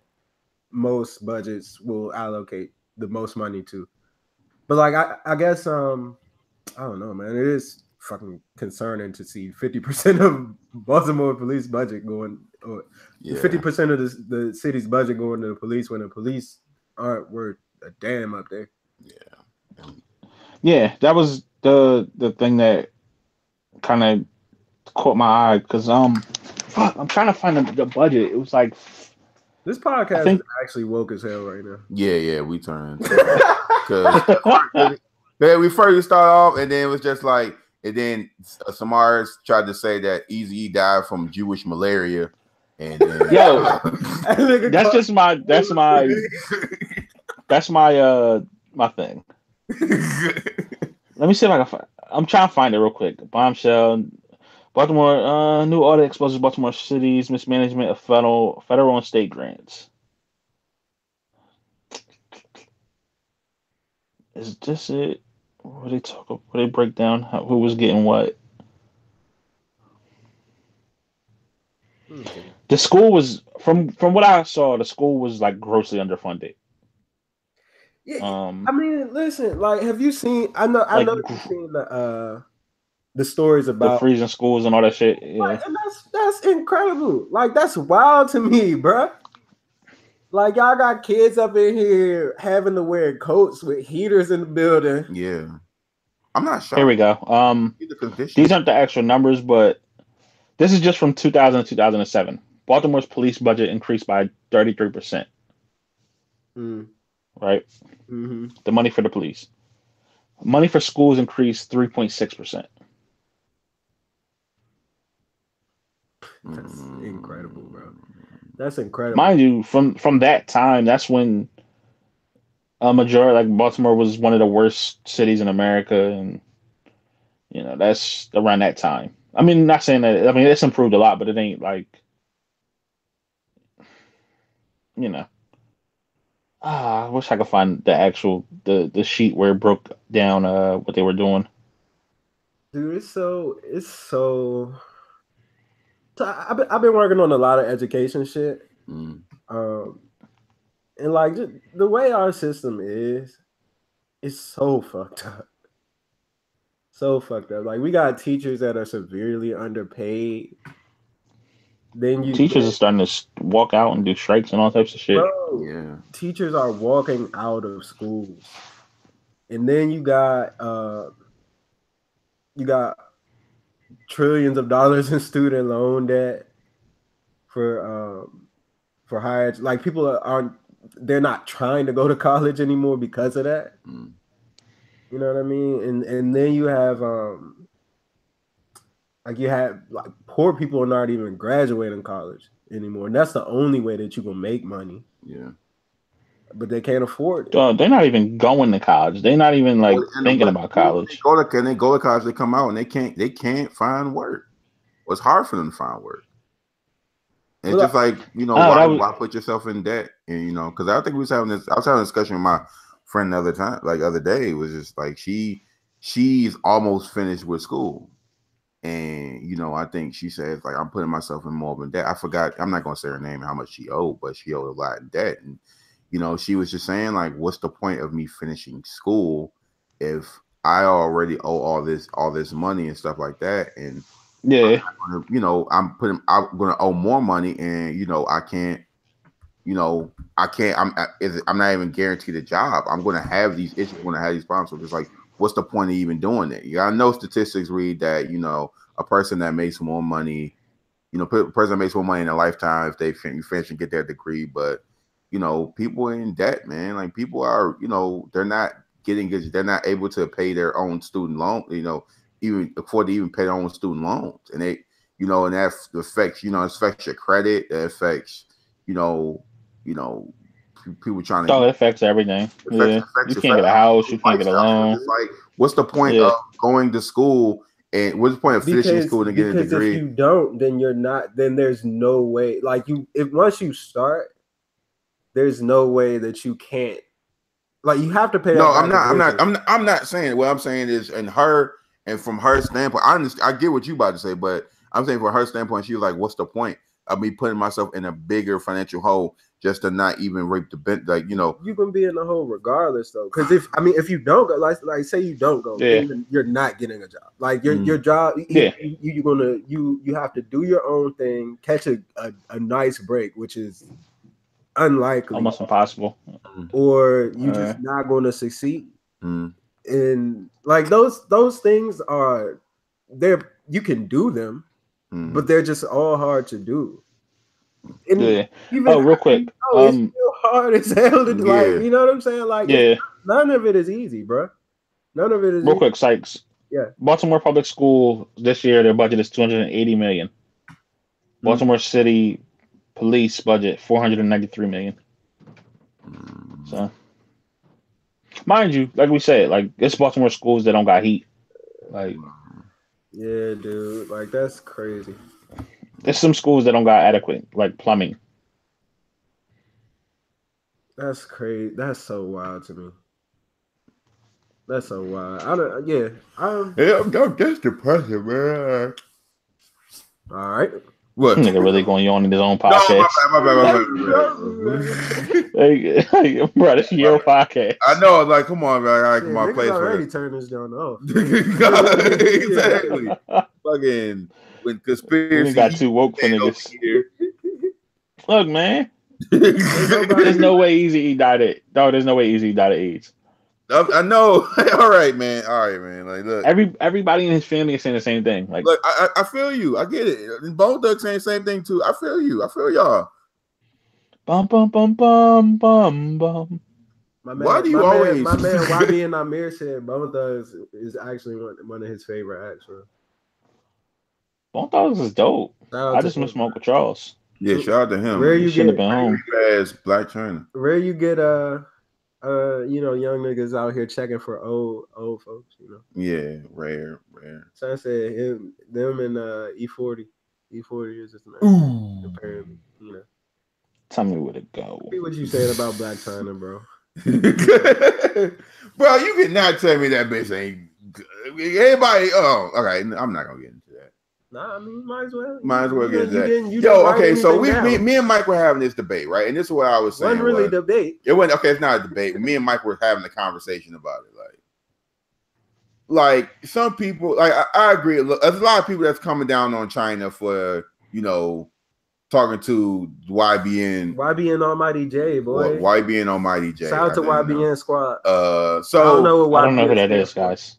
most budgets will allocate the most money to. But like I guess I don't know, man. It is fucking concerning to see 50% of Baltimore police budget going, or 50% of the city's budget going to the police when the police aren't worth a damn up there. Yeah, that was the thing that kind of caught my eye because I'm trying to find the budget. It was like this podcast is actually woke as hell right now. Yeah, we turned because we first start off, and then it was just like, and then Samars tried to say that Eazy died from Jewish malaria, and then, that's my thing. Let me see if I can find. I'm trying to find it real quick. Bombshell. Baltimore, new audit exposes Baltimore City's mismanagement of federal and state grants. Is this it? What they break down? Who was getting what? Okay. The school was from what I saw. The school was like grossly underfunded. Yeah, I mean, listen. Like, have you seen? I know you've seen the stories about the freezing schools and all that shit. Yeah. Like, and that's incredible. Like, that's wild to me, bro. Like, y'all got kids up in here having to wear coats with heaters in the building. Yeah. I'm not sure. Here we go. These aren't the actual numbers, but this is just from 2000 to 2007. Baltimore's police budget increased by 33%. Right? Mm-hmm. The money for the police. Money for schools increased 3.6%. That's incredible, bro. That's incredible. Mind you, from that time, that's when a majority, like Baltimore, was one of the worst cities in America, and that's around that time. I mean, not saying that. I mean, it's improved a lot, but it ain't like, I wish I could find the actual the sheet where it broke down what they were doing. Dude, it's so. So I've been working on a lot of education shit, and like just the way our system is so fucked up. So fucked up. Like, we got teachers that are severely underpaid. Then teachers are starting to walk out and do strikes and all types of shit. Bro, yeah, teachers are walking out of schools, and then you got trillions of dollars in student loan debt for higher. Like, people they're not trying to go to college anymore because of that. You know what I mean? And then you have poor people are not even graduating college anymore, and that's the only way that you can make money. Yeah, but they can't afford it. They're not even going to college. They're not even thinking about college. They go to college. They come out and they can't find work. Well, it's hard for them to find work. And it's just like, why put yourself in debt? And because I think I was having a discussion with my friend the other day. It was just like she's almost finished with school. And I think she says, like, I'm putting myself in more of a debt. I forgot, I'm not gonna say her name and how much she owed, but she owed a lot in debt. And she was just saying, like, what's the point of me finishing school if I already owe all this money and stuff like that? And yeah, I'm gonna owe more money, and I'm not even guaranteed a job. I'm gonna have these issues. I'm gonna have these problems. So it's like, what's the point of even doing it? I know statistics read that a person that makes more money, a person that makes more money in a lifetime if they finish and get their degree, but people are in debt, man. Like, people are, they're not able to pay their own student loan, even afford to even pay their own student loans, and they, and that affects, it affects your credit, it affects, people trying to. Oh, it affects everything. You can't get a house, you can't get a loan. It's like, what's the point of going to school? And what's the point of finishing school and getting a degree? If you don't, then you're not. Then there's no way. Like, once you start, there's no way that you can't. Like, you have to pay. No, I'm not saying. What I'm saying is, from her standpoint, I get what you about to say, but I'm saying for her standpoint, she was like, "What's the point of me putting myself in a bigger financial hole just to not even rape the bent? Like, you know, you can be in the hole regardless, though. Because if you don't go, like say you don't go, then you're not getting a job. Like your job, you have to do your own thing, catch a nice break, which is unlikely, almost impossible, or you just not going to succeed. And like those things are there. You can do them, but they're just all hard to do. And real quick, it's still hard as hell to like, you know what I'm saying? Like, none of it is easy, bro. None of it is real quick, Sykes. Yeah. Baltimore Public School this year, their budget is $280 million. Baltimore City Police budget $493 million. So, mind you, like we said, like it's Baltimore schools that don't got heat. Like, yeah, dude, like that's crazy. There's some schools that don't got adequate like plumbing. That's crazy. That's so wild to me. That's so wild. That's depressing, man. All right. What? Nigga really going on in his own podcast. No, my bad. Bro, this is your podcast. I know. Like, come on, man. I come on, place already turn this down off. Exactly. Fucking when conspiracy. We got too woke for niggas. Look, man. There's no way Easy died of. No, there's no way Easy died of AIDS. I know. All right, man. Like, look. Everybody in his family is saying the same thing. Like, look, I feel you. I get it. Bone Thugs saying the same thing too. I feel you. I feel y'all. Bum bum bum bum bum bum. My man YB and Amir said Bone Thugs is actually one of his favorite acts. Bone Thugs is dope. I just miss Uncle Charles. Yeah, shout out to him. Where you get been home as Black China. Where you get young niggas out here checking for old folks, you know. Yeah, rare. So I said them and E40. E40 is just man. Apparently, you know. Tell me where to go. See what you said about Black China, bro. Bro, you cannot tell me that bitch ain't good. Everybody, okay, I'm not gonna get into that. Nah, I mean, might as well get into that. Okay, so me and Mike were having this debate, right? And this is what I was saying. It wasn't really a debate. It wasn't, okay, it's not a debate. Me and Mike were having a conversation about it. Like some people, like I agree. Look, there's a lot of people that's coming down on China for, you know, talking to YBN Almighty J, boy. YBN Almighty J. Shout out to YBN Squad. So I don't know who that is, guys.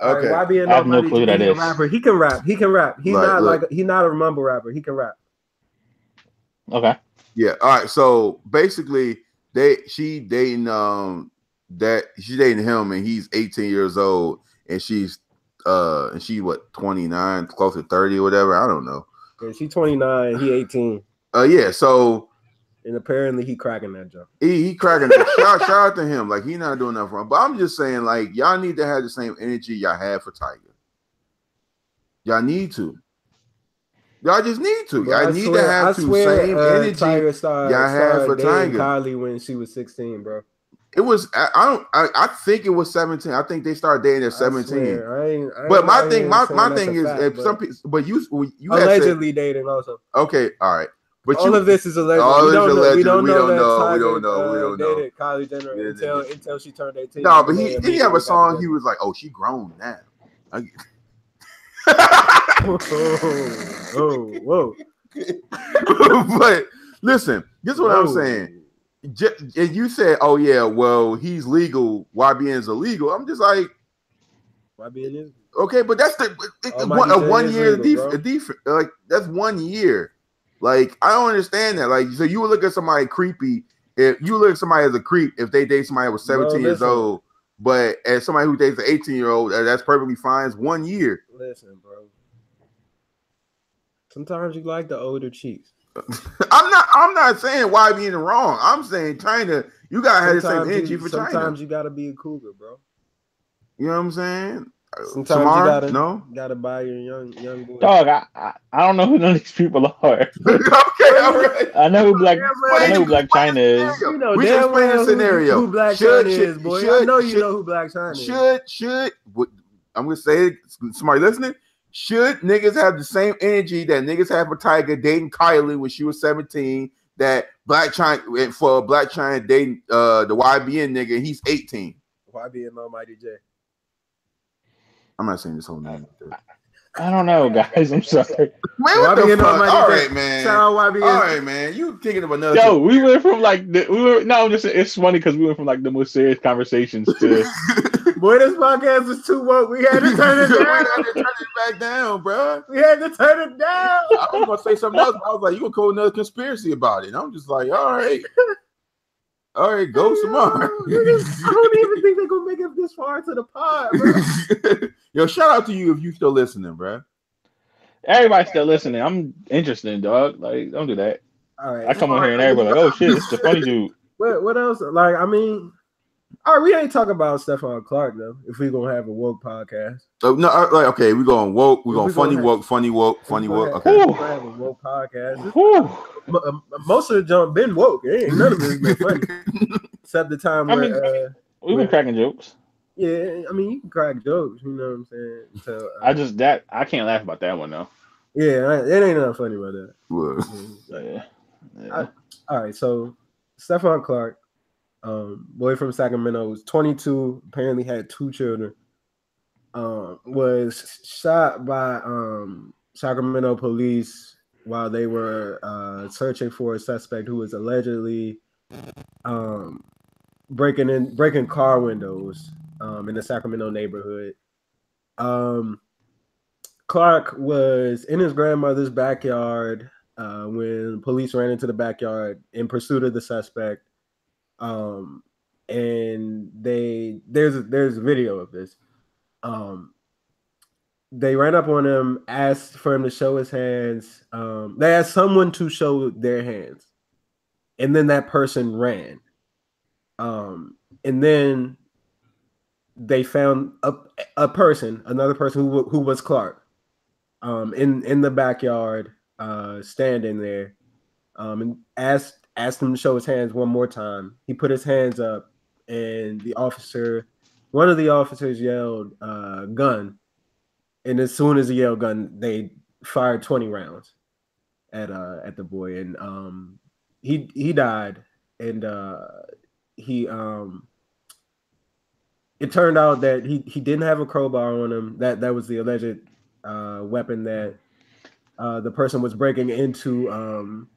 Okay, right, YBN I have no clue who that is. Rapper. He can rap. He's not a mumble rapper. He can rap. Okay. Yeah. All right. So basically, she's dating him, and he's 18 years old, and she's what, 29, close to 30 or whatever. I don't know. Yeah, she's 29. He 18. Yeah. So. And apparently he cracking that joke. He cracking that. Shout out to him. Like, he not doing nothing wrong. But I'm just saying, like, y'all need to have the same energy y'all have for Tiger. Y'all need to. Y'all just need to. Y'all need to have the same energy Tiger y'all have for Tiger. Kylie when she was 16, bro. It was. I think it was 17. I think they started dating at 17. But my thing is, if some people, but you allegedly dating also. Okay, all right. But all of this is alleged. We don't know. Dated Kylie Jenner until she turned 18. No, but he have a song. He was like, "Oh, she grown now." Whoa. But listen, this is what I'm saying. And you said, "Oh yeah, well he's legal. YBN's illegal." I'm just like, YBN is okay, but that's a 1 year defense. Like that's 1 year. Like, I don't understand that. Like, so you would look at somebody creepy if you look at somebody as a creep if they date somebody that was 17 years old, but as somebody who dates an 18-year-old, that's perfectly fine. It's 1 year. Listen, bro. Sometimes you like the older cheeks. I'm not saying why being wrong. I'm saying China, you gotta have the same energy for China. Sometimes you gotta be a cougar, bro. You know what I'm saying? Sometimes you gotta buy your young boy. Dog, I don't know who none of these people are. Okay, all right. I know who Black China is. You know, we just explain the scenario. Who Black China is, boy. I know you know who Black China is. Should I'm gonna say it, somebody listening? Should niggas have the same energy that niggas had for Tyga dating Kylie when she was 17? That Black China dating the YBN nigga, he's 18. YBN Almighty J. I'm not saying this whole name. I don't know, guys. I'm sorry. Man, what the fuck? All right, man. Shout out YBN. All right, man. You thinking of another? Yo, we went from it's funny because we went from like the most serious conversations to. Boy, this podcast was too woke. We had to turn it down. We had to turn it back down, bro. We had to turn it down. I was gonna say something else. I was like, you gonna call another conspiracy about it? And I'm just like, all right, go some more. I don't even think they're gonna make it this far to the pod, bro. Yo, shout out to you if you still listening, bro. Everybody's still listening. I'm interested, dog. Like, don't do that. All right. I come on here and everybody like, oh shit, it's the funny dude. What else? Like, I mean. All right, we ain't talking about Stephon Clark though. If we gonna have a woke podcast, no, like okay, we going woke. We going funny woke. Okay, we're gonna have a woke podcast. Most of the jump been woke. Ain't none of it been funny, except the time where we've been cracking jokes. Yeah, I mean you can crack jokes. You know what I'm saying? So I can't laugh about that one though. Yeah, it ain't nothing funny about that. Yeah. All right, so Stephon Clark. Boy from Sacramento, was 22, apparently had 2 children, was shot by Sacramento police while they were searching for a suspect who was allegedly breaking car windows in the Sacramento neighborhood. Clark was in his grandmother's backyard when police ran into the backyard in pursuit of the suspect. And there's a video of this. They ran up on him, asked for him to show his hands. They asked someone to show their hands, and then that person ran. And then they found another person who was Clark, in the backyard, standing there, and asked him to show his hands one more time. He put his hands up, and one of the officers yelled, gun. And as soon as he yelled gun, they fired 20 rounds at the boy. And he died. And it turned out that he didn't have a crowbar on him. That was the alleged weapon that the person was breaking into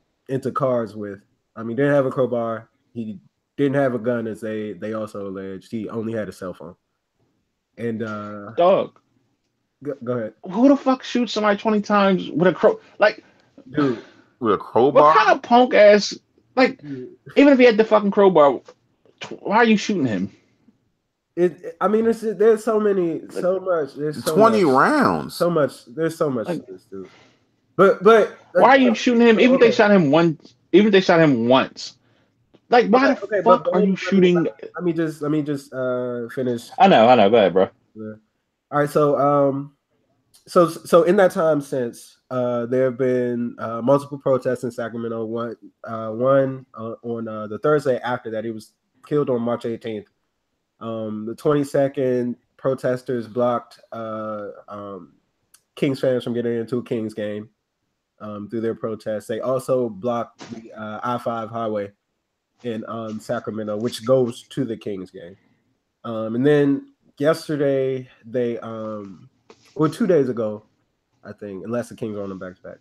cars with. He didn't have a crowbar. He didn't have a gun, as they also alleged. He only had a cell phone. And dog, go ahead. Who the fuck shoots somebody 20 times with a crow? Like, dude, with a crowbar? What kind of punk ass? Like, even if he had the fucking crowbar, why are you shooting him? There's so much. There's so 20 much, rounds. So much. There's so much to this, dude. But why are you shooting him? Even if they shot him once. Like, why the fuck are you shooting? Let me just finish. I know. Go ahead, bro. Yeah. All right, so in that time since there have been multiple protests in Sacramento. One on the Thursday after that, he was killed on March 18th. The 22nd, protesters blocked Kings fans from getting into a Kings game through their protests. They also blocked the I-5 highway in Sacramento, which goes to the Kings game. And then yesterday, 2 days ago, I think, unless the Kings are on them back-to-back,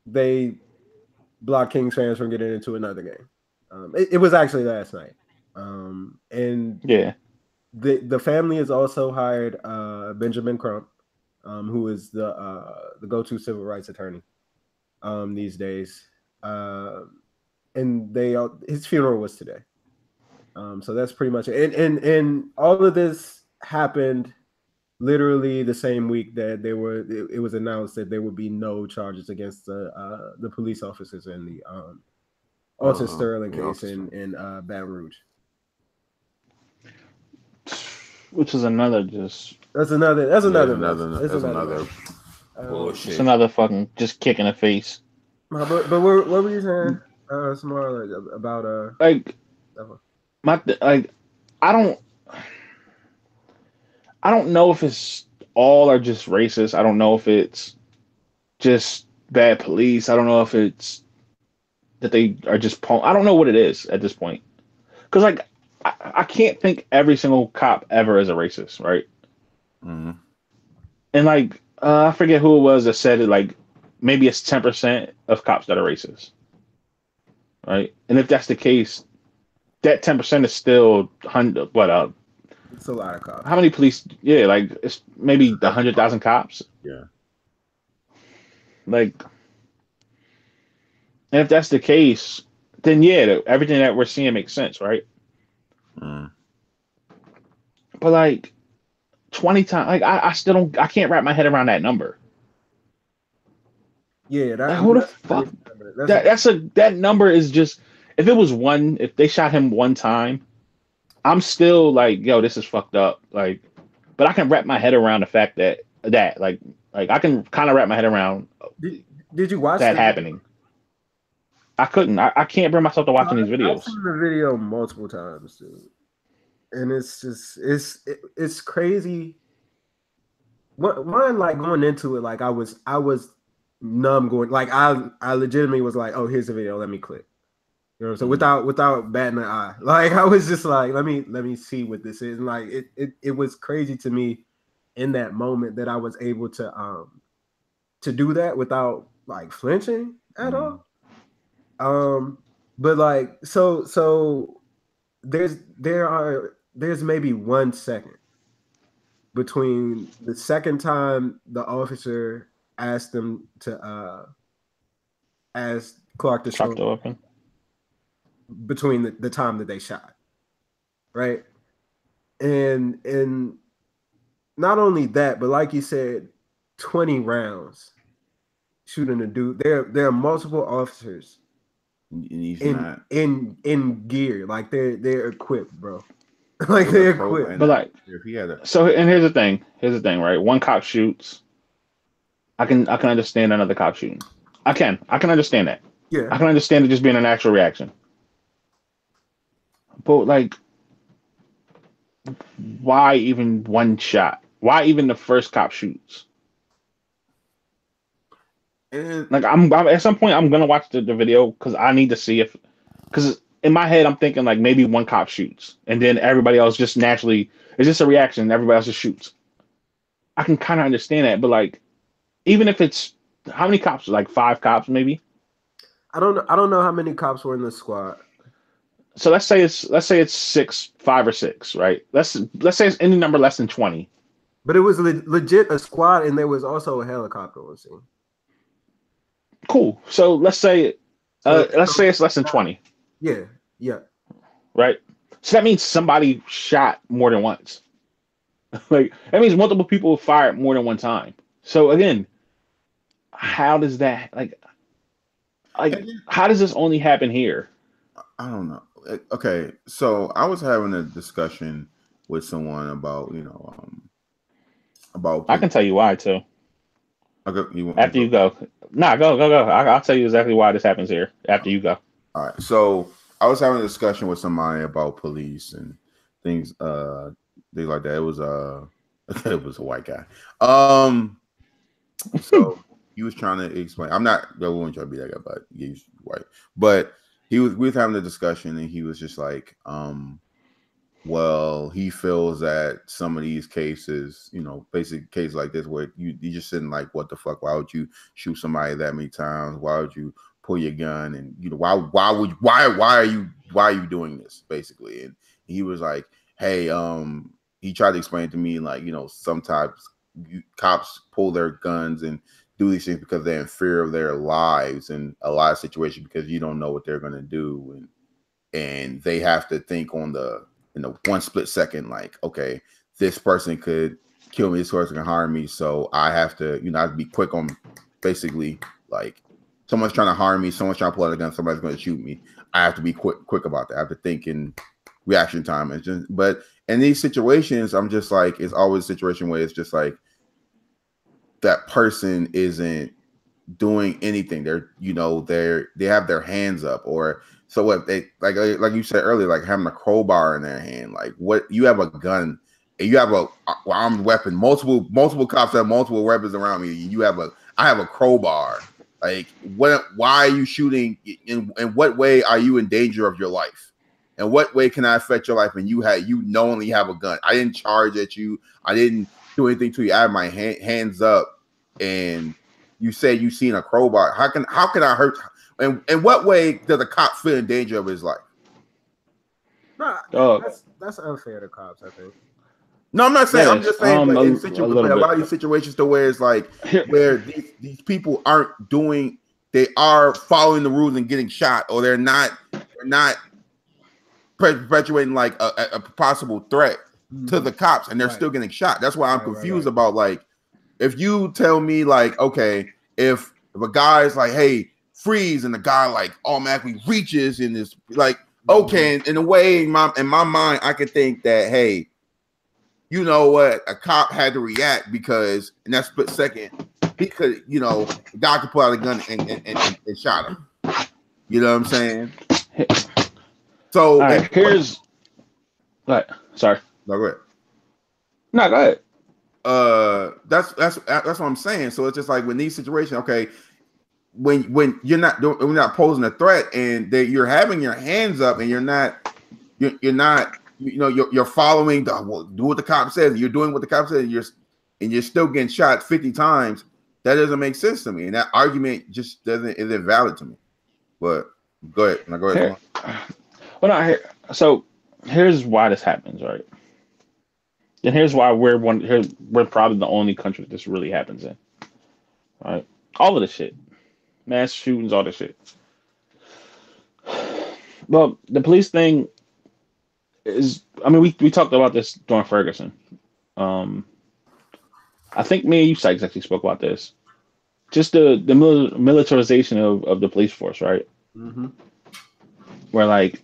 they blocked Kings fans from getting into another game. It was actually last night. And yeah, the family has also hired Benjamin Crump, who is the go-to civil rights attorney these days. And his funeral was today. So that's pretty much it. And all of this happened literally the same week that it was announced that there would be no charges against the police officers in the Alton Sterling case in Baton Rouge. Which is another That's another bullshit. It's another fucking just kick in the face. But what were you saying? Some more about I don't know if it's all are just racist. I don't know if it's just bad police. I don't know if it's that they are just I don't know what it is at this point. Because like I can't think every single cop ever is a racist, right? Mm-hmm. And like I forget who it was that said it. Like maybe it's 10% of cops that are racist, right? And if that's the case, that 10% is still 100. What it's a lot of cops. How many police? Yeah, like it's maybe 100,000 cops. Yeah. Like, and if that's the case, then yeah, everything that we're seeing makes sense, right? Mm. But like 20 times, like I still don't, I can't wrap my head around that number. Yeah, like, who the fuck? That number is just, if it was one, if they shot him one time, I'm still like, yo, this is fucked up. Like, but I can wrap my head around the fact that like I can kind of wrap my head around. Did you watch that happening? I couldn't. I can't bring myself to watching these videos. I've seen the video multiple times, dude, and it's just it's crazy. One, like going into it, like I was numb going, like I legitimately was like, oh, here's the video, let me click. You know what I'm saying? Without batting an eye. Like I was just like, let me see what this is. And like it was crazy to me in that moment that I was able to do that without like flinching at all. But like so there's maybe 1 second between the second time the officer asked them to ask Clark to show the weapon, between the time that they shot, right? And not only that, but like you said, 20 rounds shooting a dude. There are multiple officers in gear, like they're equipped, bro. Like they're equipped. But like, if he had so, and here's the thing, right? One cop shoots. I can understand another cop shooting. I can understand that. Yeah. I can understand it just being a natural reaction. But like, why even one shot? Why even the first cop shoots? And like I'm at some point I'm gonna watch the video because I need to see if, because in my head I'm thinking like maybe one cop shoots and then everybody else just naturally, it's just a reaction and everybody else just shoots. I can kind of understand that, but like, even if it's, how many cops? Like 5 cops maybe. I don't know how many cops were in the squad. So let's say it's 6, 5 or 6, right? Let's say it's any number less than 20. But it was legit a squad, and there was also a helicopter on scene. Cool. So let's say it's less than 20. Yeah. Right. So that means somebody shot more than once. Like that means multiple people fired more than one time. So again, how does that like how does this only happen here? I don't know. Okay, so I was having a discussion with someone about about. I can tell you why too. Okay, after you go. Nah, go. I'll tell you exactly why this happens here after you go. All right. So I was having a discussion with somebody about police and things like that. It was it was a white guy. So he was trying to explain. I wouldn't try to be that guy, but he's white. But we was having a discussion and he was just like, well, he feels that some of these cases, basic cases like this where you just sitting like, what the fuck? Why would you shoot somebody that many times? Why would you pull your gun? And why are you doing this? Basically. And he was like, hey, he tried to explain to me like, sometimes cops pull their guns and do these things because they're in fear of their lives in a lot of situations because you don't know what they're going to do. And they have to think on the, one split second, like, okay, this person could kill me, this person can harm me. So I have to, I have to be quick on basically like someone's trying to harm me, someone's trying to pull out a gun, somebody's going to shoot me. I have to be quick about that. I have to think in reaction time. But in these situations, I'm just like, it's always a situation where it's just like that person isn't doing anything. They have their hands up, or so what they like you said earlier, like having a crowbar in their hand. Like what, you have a gun and you have a armed weapon, multiple cops have multiple weapons around me. I have a crowbar. Like, why are you shooting? In what way are you in danger of your life? And what way can I affect your life? And you knowingly have a gun. I didn't charge at you. I didn't do anything to you. I have my hands up, and you say you seen a crowbar. How can I hurt? And in what way does a cop feel in danger of his life? Nah, that's unfair to cops, I think. No, I'm not saying. I'm just saying, but a lot of these situations to where it's like where these people aren't doing, they are following the rules and getting shot, or they're not perpetuating like a possible threat to the cops, and they're still getting shot. That's why I'm confused about, like, if you tell me like, okay, if a guy's like, hey, freeze, and the guy like automatically reaches in this, like, okay, in a way, in my mind, I could think that, hey, you know what, a cop had to react because in that split second, he could, the guy could pull out a gun and shot him. You know what I'm saying? So right, here's what? Sorry. No, go ahead. No, go ahead. That's what I'm saying. So it's just like when these situations, okay, when you're not posing a threat and you're having your hands up and you're following do what the cop says, you're doing what the cop says, and you're still getting shot 50 times. That doesn't make sense to me, and that argument just isn't valid to me. But go ahead. Now go ahead. So here's why this happens, right? And here's why we're probably the only country this really happens in. Right? All of the shit. Mass shootings, all this shit. Well, the police thing is, I mean, we talked about this during Ferguson. I think me and you, Sykes, actually spoke about this. Just the militarization of the police force, right? Mm-hmm. Where, like,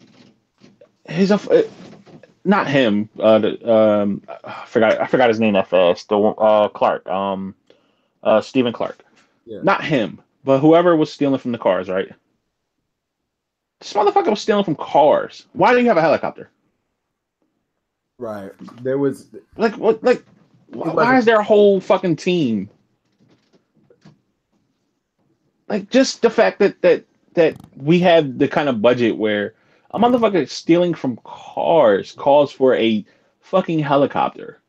not him. I forgot his name that fast. Clark. Stephen Clark. Yeah. Not him, but whoever was stealing from the cars, right? This motherfucker was stealing from cars. Why do you have a helicopter? Right. There was why is there a whole fucking team? Like, just the fact that we have the kind of budget where a motherfucker stealing from cars calls for a fucking helicopter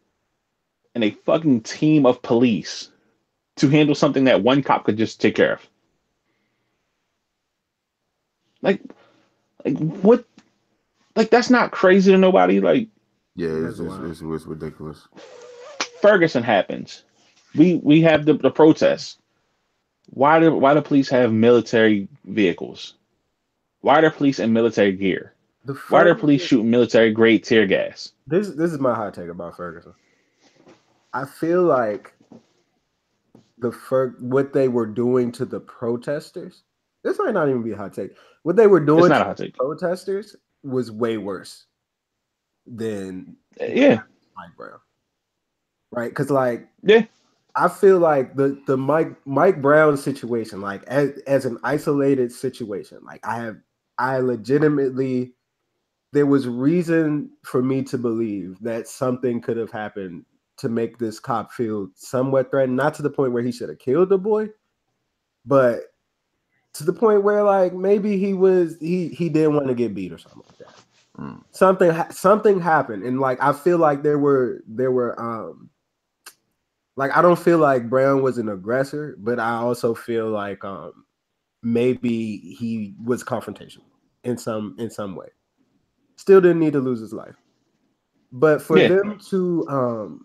and a fucking team of police to handle something that one cop could just take care of. Like what? Like, that's not crazy to nobody. Like, yeah, it's ridiculous. Ferguson happens. We have the protests. Why do police have military vehicles? Why are the police in military gear? Why are the police shooting military grade tear gas? This is my hot take about Ferguson. I feel like what they were doing to the protesters. This might not even be a hot take. What they were doing to the protesters was way worse than Mike Brown. Right? Because, like, I feel like the Mike Brown situation, like, as an isolated situation, like, I legitimately, there was reason for me to believe that something could have happened to make this cop feel somewhat threatened, not to the point where he should have killed the boy, but to the point where, like, maybe he didn't want to get beat or something like that. Something happened, and, like, I feel like there were like, I don't feel like Brown was an aggressor, but I also feel like maybe he was confrontational in some way. Still didn't need to lose his life, but for them to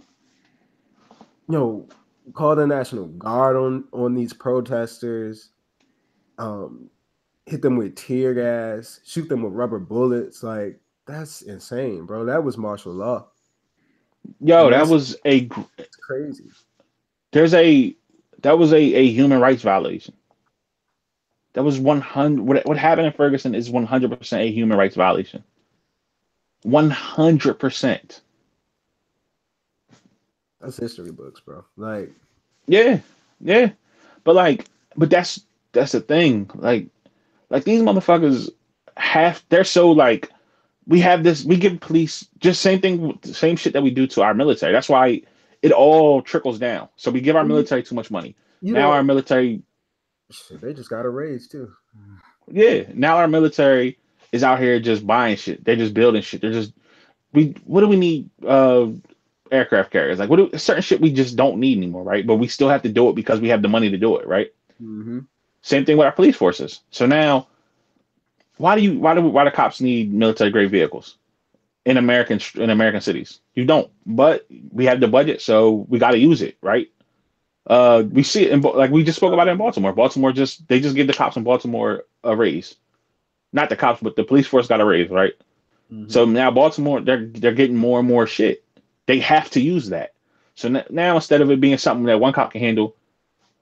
call the National Guard on these protesters, hit them with tear gas, shoot them with rubber bullets, like, that's insane, bro. That was martial law. Yo, that was crazy. That was a human rights violation. That was 100. What happened in Ferguson is 100% a human rights violation. 100%. That's history books, bro. Like, yeah, but that's the thing. Like these motherfuckers they're so, like, we have this. We give police just same thing, same shit that we do to our military. That's why it all trickles down. So we give our military too much money. Now our military, they just got a raise too. Yeah, now our military is out here just buying shit. They're just building shit. What do we need? Aircraft carriers, like certain shit we just don't need anymore, right? But we still have to do it because we have the money to do it, right? Mm-hmm. Same thing with our police forces. So now, why do cops need military grade vehicles in American cities? You don't, but we have the budget, so we got to use it, right? We see it like we just spoke about it in Baltimore. Baltimore they just give the cops in Baltimore a raise, not the cops, but the police force got a raise, right? Mm-hmm. So now Baltimore, they're getting more and more shit. They have to use that. So now instead of it being something that one cop can handle,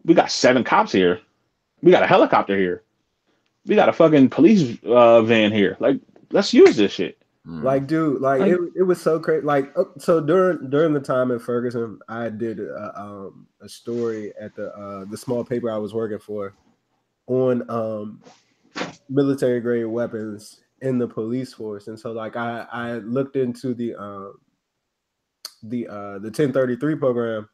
we got 7 cops here. We got a helicopter here. We got a fucking police van here. Like, let's use this shit. Like, dude, it was so crazy. Like, so during the time in Ferguson, I did a story at the small paper I was working for on military grade weapons in the police force, and so like I looked into the 1033 program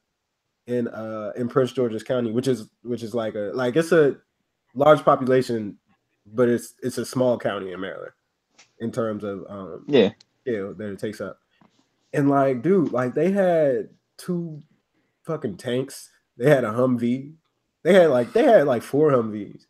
in Prince George's County, which is like it's a large population, but it's a small county in Maryland in terms of scale that it takes up. And like, dude, like they had 2 fucking tanks. They had a Humvee. They had like 4 Humvees.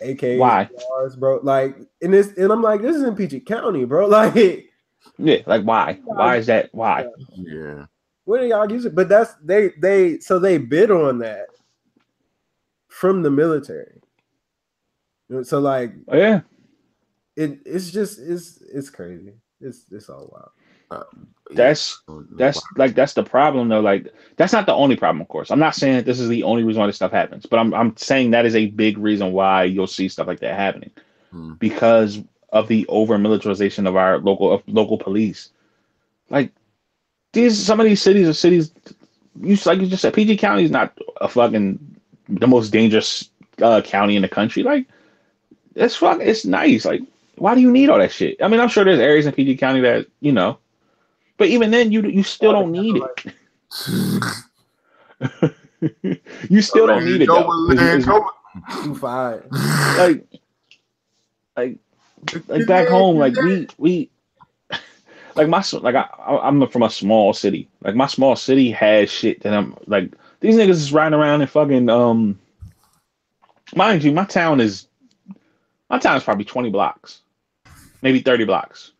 AKs, why, cars, bro? Like, and I'm like, this is in PG County, bro. Like, yeah, like why? Why is that? Why? Yeah. Where do y'all use it? But that's they bid on that from the military. So like, yeah, it's crazy. It's all wild. That's the problem though. Like, that's not the only problem, of course. I'm not saying that this is the only reason why this stuff happens, but I'm saying that is a big reason why you'll see stuff like that happening because of the over militarization of our local police. Like, some of these cities are cities. You just said, PG County is not a fucking the most dangerous county in the country. Like, it's nice. Like, why do you need all that shit? I mean, I'm sure there's areas in PG County that but even then, you still don't need it. You still don't need it though. Like back home, like we I'm from a small city. Like, my small city has shit that I'm like, these niggas is riding around and fucking mind you, my town is probably 20 blocks, maybe 30 blocks.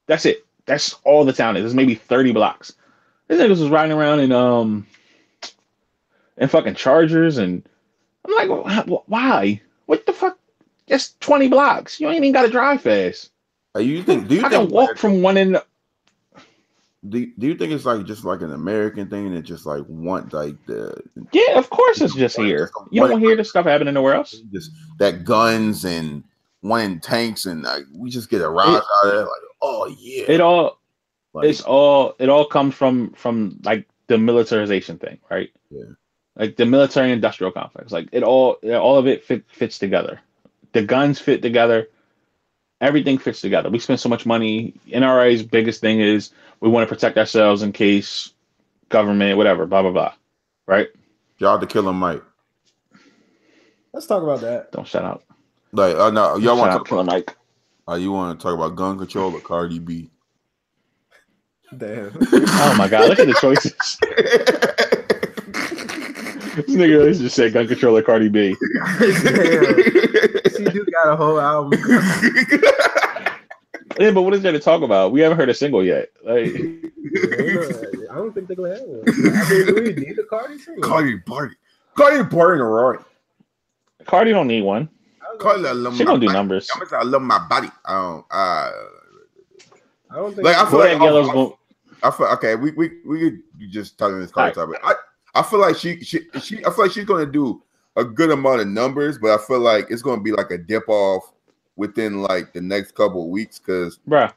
That's it. That's all the town is. It's maybe 30 blocks. These niggas was riding around in fucking Chargers, and I'm like, why? What the fuck? Just 20 blocks. You ain't even got to drive fast. Do you think I can walk from one end? Do you think it's like just like an American thing that just like want like the? Yeah, of course it's just here. You don't hear this stuff happening nowhere else. Just that guns and wanting tanks and we just get a rise out of it. Like, oh yeah. It all comes from like the militarization thing, right? Yeah. Like the military industrial complex. Like all of it fits together. The guns fit together. Everything fits together. We spend so much money. NRA's biggest thing is we want to protect ourselves in case government, whatever, blah, blah, blah. Right? Y'all to Killer Mike. Let's talk about that. Don't shut out. Like, no, y'all want to talk Killer Mike. You want to talk about gun control or Cardi B? Damn. Oh my God, look at the choices. This nigga just said gun control or Cardi B. Damn. She do got a whole album. Yeah, but what is there to talk about? We haven't heard a single yet. Like, I don't think they're gonna have one. I mean, do we need a Cardi single? Cardi party, right? Cardi don't need one. She don't do numbers. I love my body. I don't think. Like, I feel like Yellow's going. I feel okay. We could just talk about this Cardi topic. I feel like I feel like she's gonna do a good amount of numbers, but I feel like it's gonna be like a dip off within like the next couple of weeks, because bruh,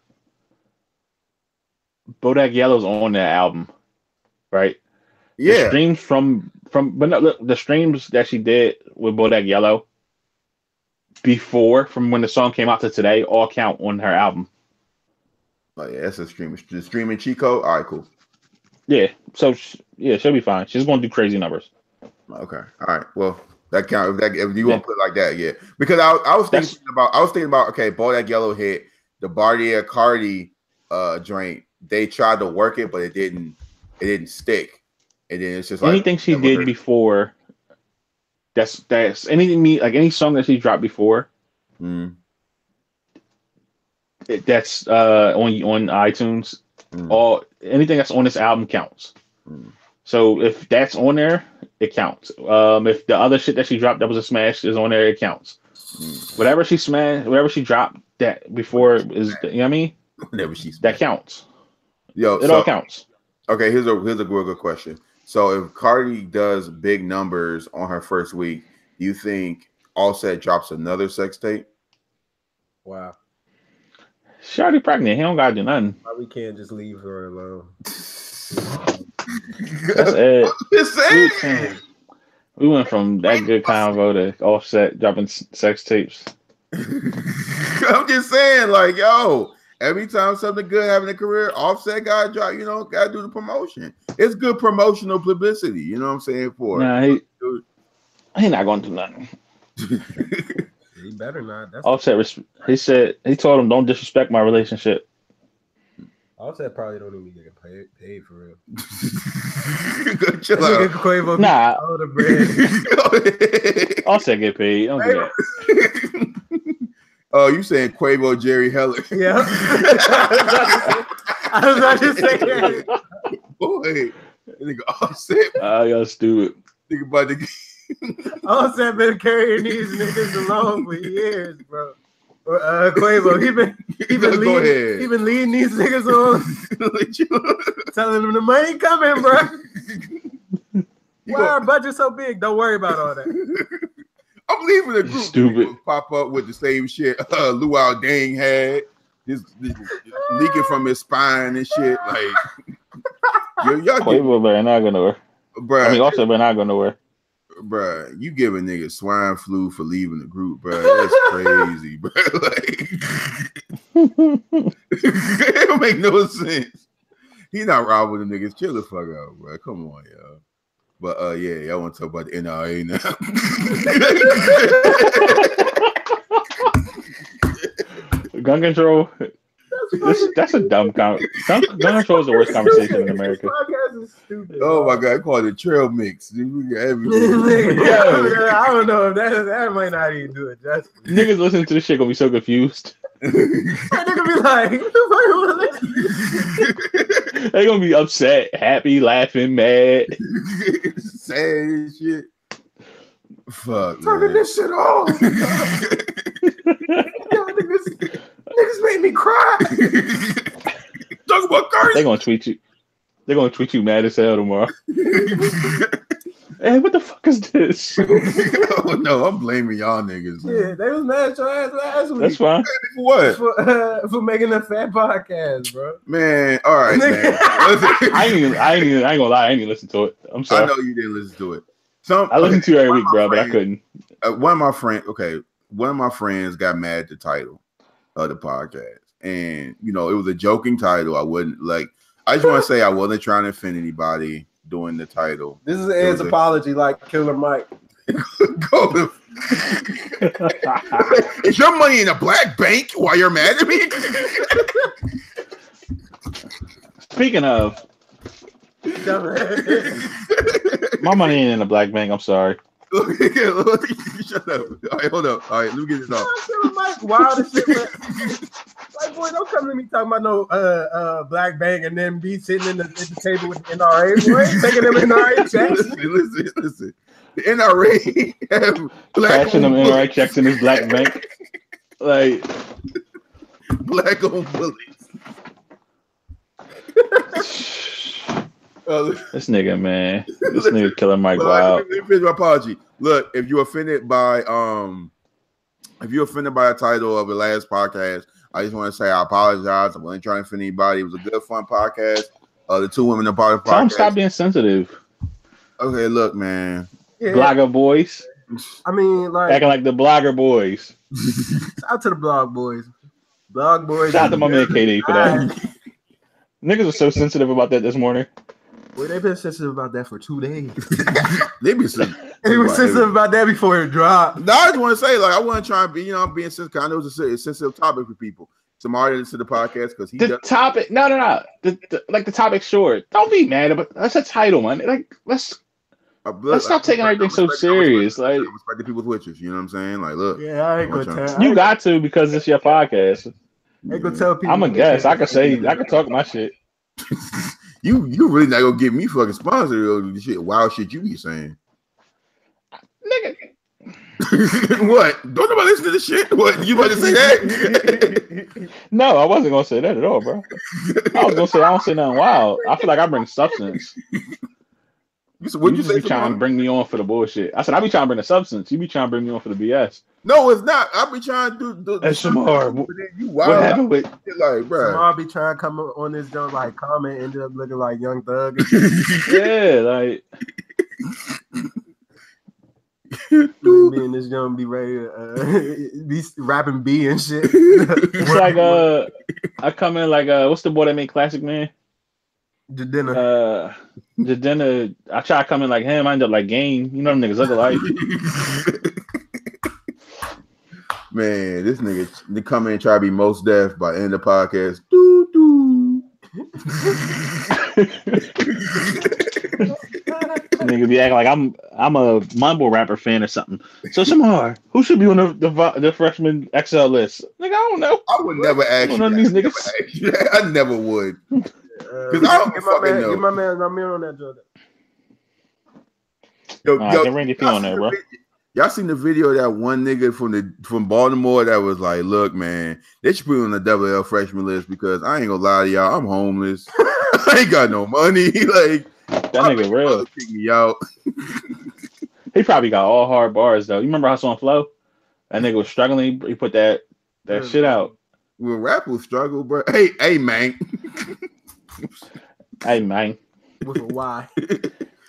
Bodak Yellow's on that album, right? Yeah. The streams but no, look, the streams that she did with Bodak Yellow before, from when the song came out to today, all count on her album. Oh yeah, that's a streaming cheat code. All right, cool. Yeah, so she'll be fine. She's going to do crazy numbers. Okay, all right. Well, that count. If you want to put it like that, yeah. Because I was thinking about okay, Bodak Yellow hit the Bardia Cardi joint. They tried to work it, but it didn't stick. And then it's just like anything she did before. That's anything like any song that she dropped before. That's on iTunes. Anything that's on this album counts. So if that's on there, it counts. If the other shit that she dropped that was a smash is on there, it counts. Whatever she dropped that before is, you know what I mean? Whatever she smashed. That counts. It all counts. Okay, here's a real good question. So if Cardi does big numbers on her first week, do you think Offset drops another sex tape? Wow. She already pregnant. He don't gotta do nothing. We can't just leave her alone. That's it. We went from that good convo to Offset dropping sex tapes. I'm just saying, like, yo, every time something good having a career, Offset gotta drop, gotta do the promotion. It's good promotional publicity, you know what I'm saying? He not gonna do nothing. He better not. Offset, he told him, don't disrespect my relationship. Offset probably don't even get paid for real. Chill out. Quavo nah. Offset get paid. Don't do that. Oh, you saying Quavo, Jerry Heller? Yeah. I was about to say that. Boy, nigga Offset. Y'all stupid. Think about the. Offset been carrying these niggas along for years, bro. Quavo, he been leading these niggas on, telling them the money coming, bro. Why our budget so big? Don't worry about all that. I'm leaving the group. Stupid. Pop up with the same shit Luau Dang had. This leaking from his spine and shit. Like, y'all Quavo better not go nowhere. Bruh, I mean, Offset better not go nowhere. Bruh, you giving niggas swine flu for leaving the group, bruh. That's crazy, bruh. Like, it don't make no sense. He not robbing the niggas. Chill the fuck out, bruh. Come on, y'all. But yeah, y'all want to talk about the NRA now. Gun control. That's a dumb gun control is the worst conversation in America. Oh my god, I call it trail mix. I don't know if that might not even do it justice. Niggas listening to this shit gonna be so confused. That nigga be like, they gonna be upset, happy, laughing, mad, sad and shit. Fuck, turning this shit off. Niggas made me cry. Talk about Cardi. They gonna tweet you. They're gonna tweet you mad as hell tomorrow. Hey, what the fuck is this? Oh no, I'm blaming y'all niggas. Yeah, they was mad at your ass last week. That's fine. What? For making a fat podcast, bro. Man, all right, man. I ain't gonna lie. I ain't even listen to it. I'm sorry. I know you didn't listen to it. I listen to it every week, bro, but I couldn't. One of my friends got mad at the title of the podcast, and it was a joking title. I just want to say I wasn't trying to offend anybody doing the title. This is Ed's apology, like Killer Mike. Is your money in a black bank while you're mad at me? Speaking of, my money ain't in a black bank. I'm sorry. Shut up. All right, hold up. All right, let me get this off. Mike, wild as shit. Like, boy, don't come to me talking about no black bank and then be sitting at the table with the NRA. Boy, taking them NRA checks. Listen. The NRA have black cashing them NRA checks in his black bank. Like black on bullets. This nigga, man. This nigga Killer Mike Wild. Here's my apology. Look, if you're offended by the title of the last podcast, I just want to say I apologize. I wasn't trying to offend anybody. It was a good, fun podcast. The two women are part of the podcast. Tell them stop being sensitive. Okay, look, man. Yeah. Blogger boys. I mean, like acting like the blogger boys. Out to the blog boys. Dog boys. Shout out to my man KD for that. Niggas are so sensitive about that this morning. Well, they've been sensitive about that for 2 days. They were sensitive about that before it dropped. No, I just want to say, like, I want to try and be, I'm being sensitive. I know it's a sensitive topic for people. Somebody listen to the podcast because he topic. No. The topic short. Don't be mad about. That's a title, man. Like, let's stop taking everything so serious. Like, respect the people's wishes. You know what I'm saying? Like, look. Yeah, I ain't gonna tell. You got to because it's your podcast. I ain't gonna tell people. I'm a guest. I can talk my shit. You really not gonna get me fucking sponsored or the shit wild shit you be saying. Nigga. What? Don't nobody listen to this shit? What? You about to say that? No, I wasn't gonna say that at all, bro. I was gonna say I don't say nothing wild. I feel like I bring substance. What you say? Trying to bring me on for the bullshit. I said I be trying to bring the substance. You be trying to bring me on for the BS. No, it's not. I be trying to do that's Shamar. You wild. What happened with like, bro? Shamar be trying to come on this joint like comment, ended up looking like Young Thug. Yeah, like. Me and this young be ready to be rapping B and shit. It's like I come in like what's the boy that made Classic Man? Jadena. Jadena. I try to come in like him. I end up like Game. You know them niggas look alike. Man, this nigga they come in and try to be Most Def by end of the podcast. Doo doo. Nigga be acting like I'm a mumble rapper fan or something. So Shamar, who should be on the freshman XL list? Nigga, I don't know. I would never ask you. These niggas. I never would. Because I don't fucking know. Get my man Ramir on that joke. Yo, Randy P on there, bro. Y'all seen the video of that one nigga from Baltimore that was like, look, man, they should put me on the double L freshman list because I ain't gonna lie to y'all, I'm homeless. I ain't got no money. Like that nigga real. Kick me out. He probably got all hard bars though. You remember Hustle and Flow? That nigga was struggling. He put that shit out. Well, rap will struggle, bro. Hey, man. Hey, man. With a Y.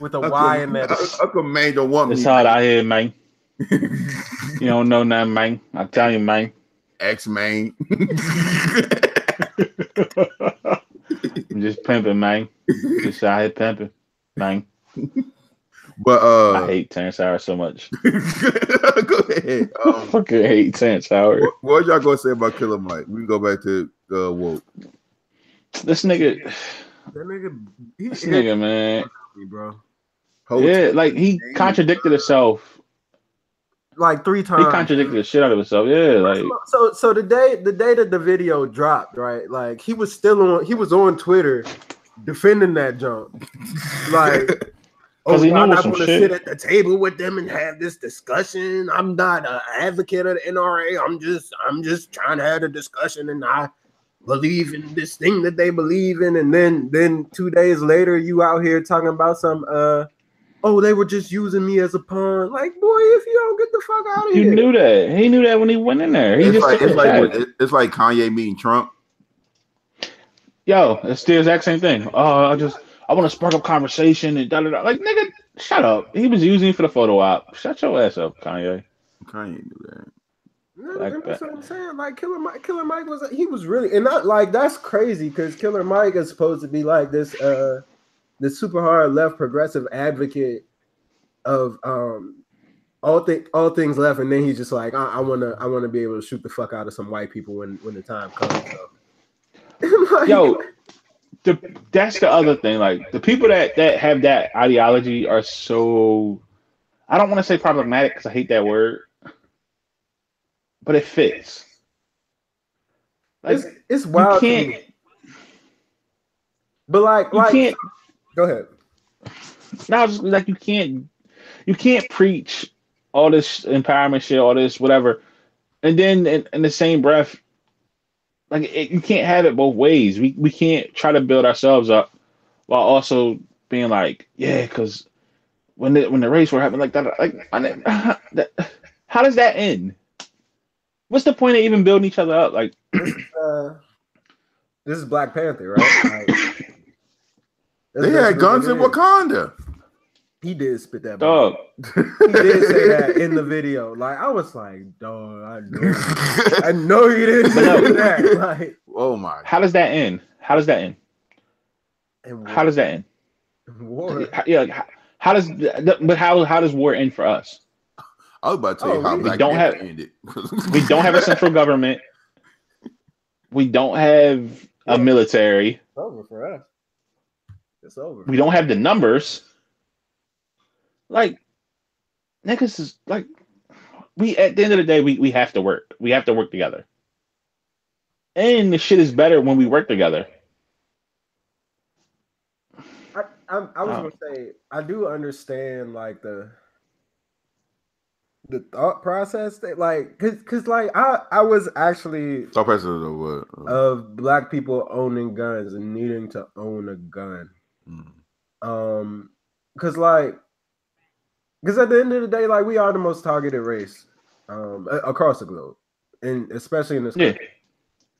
With a Y in there. Uncle Man don't want it's me. It's hard out here, man. You don't know nothing, man. I tell you, man. X-Man. I'm just pimping, man. Just out here pimping, man. But I hate Terrence Howard so much. Go ahead. I fucking hate Terrence Howard. What y'all gonna say about Killer Mike? We can go back to Woke. This nigga. This nigga, man. Bro. Yeah, like he contradicted himself. Like 3 times. He contradicted the shit out of himself. Yeah, like so the day that the video dropped, right? Like he was on Twitter defending that jump. Like I'm not going to sit at the table with them and have this discussion. I'm not an advocate of the NRA. I'm just trying to have a discussion, and I believe in this thing that they believe in. And then 2 days later, you out here talking about some they were just using me as a pawn. Like, boy, if you don't get the fuck out of here. He knew that. He knew that when he went in there. It's like Kanye meeting Trump. Yo, it's the exact same thing. I want to spark up conversation and da-da-da. Like, nigga, shut up. He was using for the photo op. Shut your ass up, Kanye. Kanye knew that. No, that's what I'm saying. Like Killer Mike was really, and not like that's crazy because Killer Mike is supposed to be like this super hard left progressive advocate of all things left, and then he's just like I wanna be able to shoot the fuck out of some white people when the time comes. So. Like, yo. That's the other thing. Like the people that have that ideology are so, I don't want to say problematic because I hate that word, but it fits. Like it's wild. You can't, but like you can't. Go ahead. No, just like you can't preach all this empowerment shit, all this whatever, and then in the same breath. Like you can't have it both ways. We can't try to build ourselves up while also being like, yeah, because when the race war happened like that, how does that end? What's the point of even building each other up? Like this is Black Panther, right? Like, they had guns in Wakanda. He did spit that dog. He did say that in the video. Like I was like, dog, I know he didn't say that. Like, oh my. How does that end? How does that end? How does that end? War. Yeah. Like, how does? But how does war end for us? I was about to tell you how we don't have. Ended. We don't have a central government. We don't have a military. It's over for us. It's over. We don't have the numbers. Like, niggas is like, we at the end of the day, we have to work. We have to work together. And the shit is better when we work together. I was gonna say I do understand like the thought process that like cause like I was actually thought process of what of black people owning guns and needing to own a gun. Cause at the end of the day, like we are the most targeted race across the globe, and especially in this country,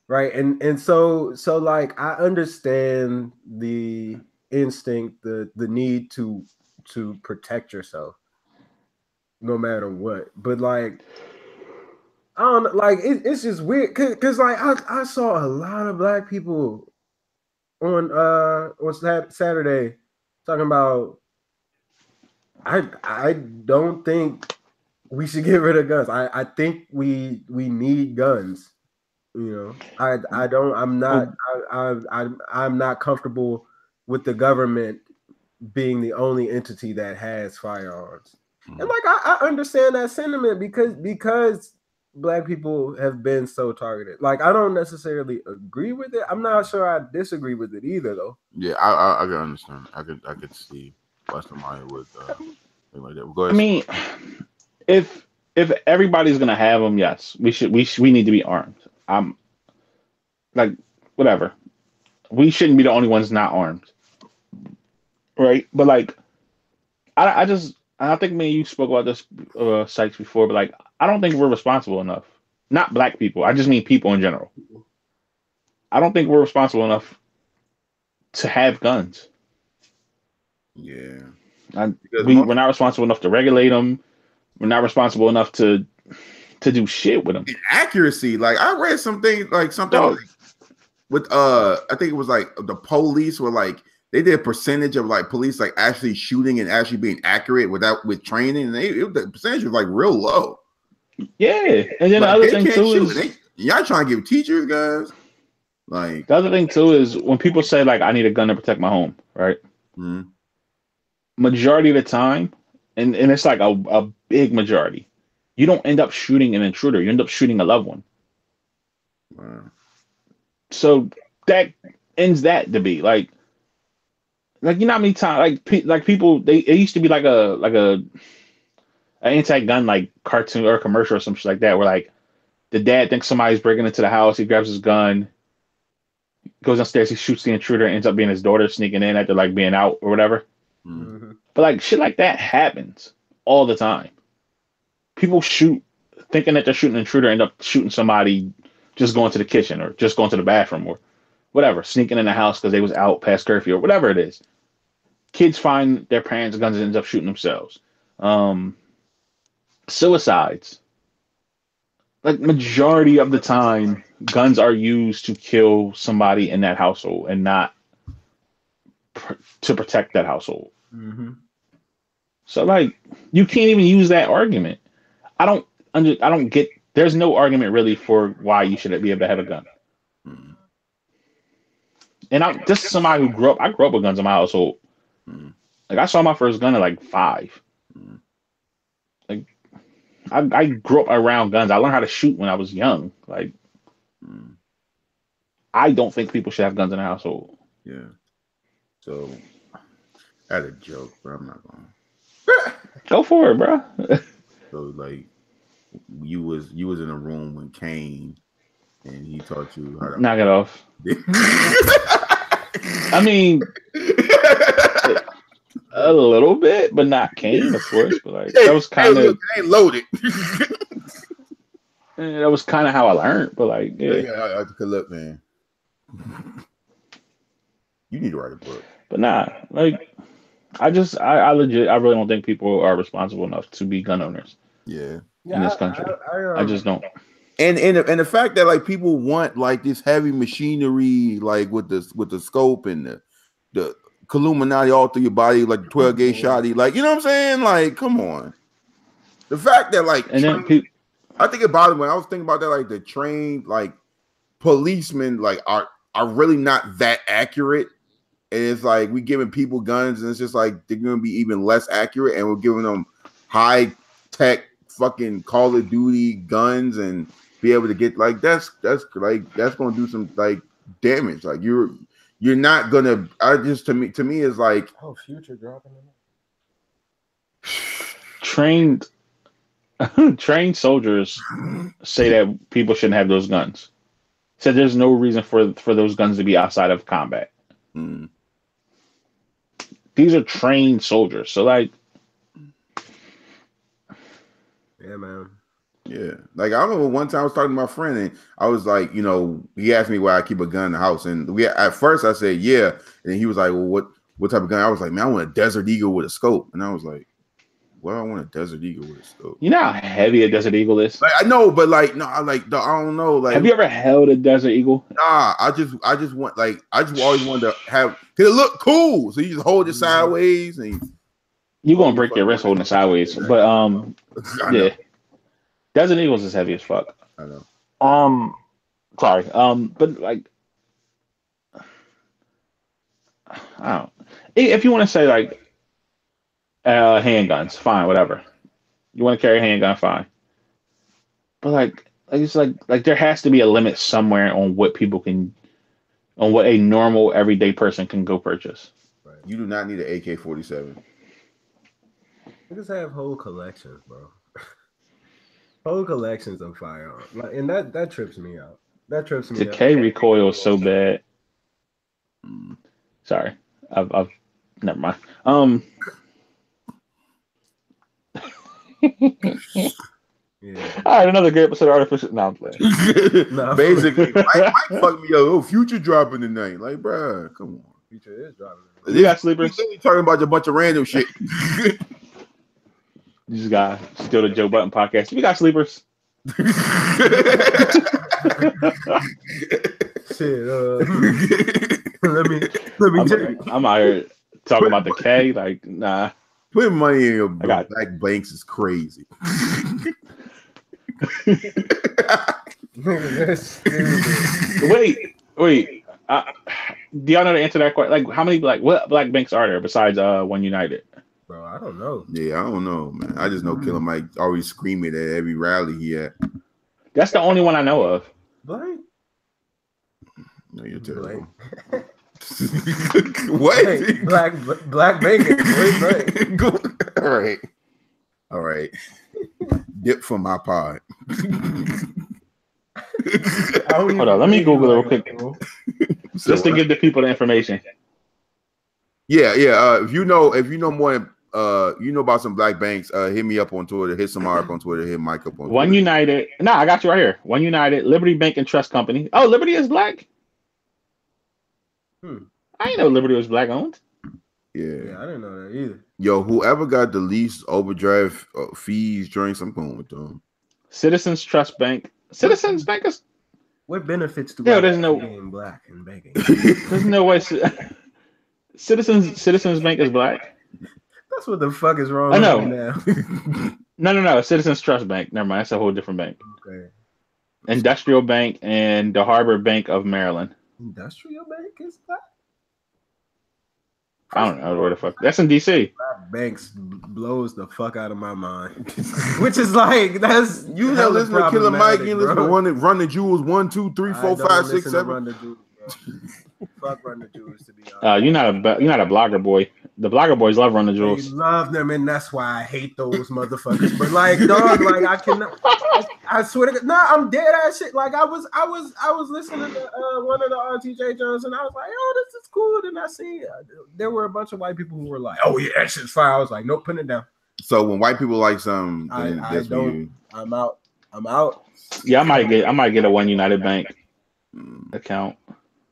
right? And so like I understand the instinct, the need to protect yourself, no matter what. But like I don't know, like it's just weird because like I saw a lot of black people on Saturday talking about. I don't think we should get rid of guns. I think we need guns. You know, I'm not comfortable with the government being the only entity that has firearms. And like I understand that sentiment because black people have been so targeted. Like I don't necessarily agree with it. I'm not sure I disagree with it either though. Yeah, I can understand. I could see why somebody would think like that. Go ahead. I mean, if everybody's gonna have them, yes, we need to be armed. Like whatever. We shouldn't be the only ones not armed, right? But like, I think me and you spoke about this Sykes before, but like, I don't think we're responsible enough. Not black people. I just mean people in general. I don't think we're responsible enough to have guns. Yeah. We're not responsible enough to regulate them. We're not responsible enough to do shit with them. Accuracy, like I read something like with I think it was like the police were like they did a percentage of like police like actually shooting and actually being accurate with training, and the percentage was like real low. Yeah, and then the other thing too is y'all trying to give teachers guns. Like the other thing too is when people say like I need a gun to protect my home, right? Mm-hmm. Majority of the time, and it's like a big majority, you don't end up shooting an intruder. You end up shooting a loved one. Wow. So that ends that debate. Like you know how many times like people it used to be like an anti-gun like cartoon or commercial or some shit like that where like the dad thinks somebody's breaking into the house, he grabs his gun, goes downstairs, he shoots the intruder, ends up being his daughter sneaking in after like being out or whatever. Mm-hmm. But like shit like that happens all the time. People shoot thinking that they're shooting an intruder, end up shooting somebody just going to the kitchen or just going to the bathroom or whatever, sneaking in the house because they was out past curfew or whatever it is. Kids find their parents' guns and end up shooting themselves. Suicides. Like majority of the time, guns are used to kill somebody in that household and not to protect that household. Mm-hmm. So like you can't even use that argument. I don't get. There's no argument really for why you should be able to have a gun. Mm-hmm. And this is somebody who grew up. I grew up with guns in my household. Mm-hmm. Like I saw my first gun at like 5. Mm-hmm. Like I grew up around guns. I learned how to shoot when I was young. Like I don't think people should have guns in their household. Yeah. So I had a joke, but I'm not going. Go for it, bro. So like you was in a room when Kane and he taught you how to knock it off. I mean a little bit, but not Kane, of course. But like that was kind of loaded. That was kind of how I learned. But like, yeah, I could look, man. You need to write a book. But nah, like I really don't think people are responsible enough to be gun owners. Yeah. In this country, I just don't. And the fact that like people want like this heavy machinery, like with the scope and the Illuminati all through your body, like the 12 gauge shotty, like you know what I'm saying? Like, come on. The fact that like and then I think it bothered me when I was thinking about that, like the trained like policemen like are really not that accurate. And it's like we giving people guns, and it's just like they're gonna be even less accurate, and we're giving them high tech fucking Call of Duty guns and be able to get like that's gonna do some like damage. Like you're not gonna. To me is like Future dropping trained soldiers say that people shouldn't have those guns. Said there's no reason for those guns to be outside of combat. Mm. These are trained soldiers, so like, yeah, man. Yeah, like I remember one time I was talking to my friend, and I was like, you know, he asked me why I keep a gun in the house, and at first I said yeah, and he was like, well, what type of gun? I was like, man, I want a Desert Eagle with a scope, and I was like, why do I want a Desert Eagle with a scope? You know how heavy a Desert Eagle is? Like, I know, but like, no, I don't know. Like, have you ever held a Desert Eagle? Nah, I just want like I just always wanted to have because it look cool. So you just hold it sideways and you're gonna break your wrist holding it sideways. But yeah, Desert Eagles is heavy as fuck. I know. Sorry. But like, I don't. If you want to say like. Handguns, fine, whatever. You want to carry a handgun, fine. But like it's like there has to be a limit somewhere on what a normal everyday person can go purchase. Right. You do not need an AK-47. You just have whole collections, bro. Whole collections of firearms, like, and that trips me out. That trips me out. Decay recoil is so bad. Sorry, I've never mind. Yeah. All right, another great episode of Artificial. No, I'm playing. Basically, Mike fuck me up. Future dropping tonight. Like, bruh, come on. Future is dropping. You got sleepers? You talking about a bunch of random shit. You just got still the Joe Button podcast. We got sleepers. Shit. Let me tell you. I'm out here talking about the K. Like, nah. Putting money in your black banks is crazy. Wait. Do y'all know the answer to that question? Like, how many what black banks are there besides One United? Bro, I don't know. Yeah, I don't know, man. I just know Killer Mike always screaming at every rally he at. That's the only one I know of. Blank. No, you're terrible. What? Hey, black bacon. All right. Dip from my pod. Hold on, let me Google it real quick, just to give the people the information. Yeah. If you know more, you know about some black banks, hit me up on Twitter. Hit Samar up on Twitter. Hit Mike up on Twitter. One United. Nah, I got you right here. One United, Liberty Bank and Trust Company. Oh, Liberty is black. I didn't know Liberty was black owned. Yeah, I didn't know that either. Yo, whoever got the least overdraft fees drinks, I'm going with them. Citizens Trust Bank. Citizens Bank is. What benefits do there's no being black and banking? There's no way. Citizens Bank is black. That's what the fuck is wrong. I know. Now. No. Citizens Trust Bank. Never mind. That's a whole different bank. Okay. Industrial Bank and the Harbor Bank of Maryland. Industrial Bank is black. I don't know where the fuck. That's in DC. Banks blows the fuck out of my mind. Which is like that's you know listen to Killer Mike, you listen to Run the Jewels 1, 2, 3, 4, 5, 6, 7. Run the Jewels, fuck Run the Jewels to be honest. You're not a blogger boy. The blogger boys love Run the Jewels. They love them, and that's why I hate those motherfuckers. But like, dog, like I cannot. I swear to God, nah, I'm dead ass shit. Like I was listening to one of the RTJ Jones, and I was like, oh, this is cool. And I see there were a bunch of white people who were like, oh yeah, that shit's fire. I was like, nope, put it down. So when white people like something, I don't. I'm out. Yeah, I might get a One United Bank account.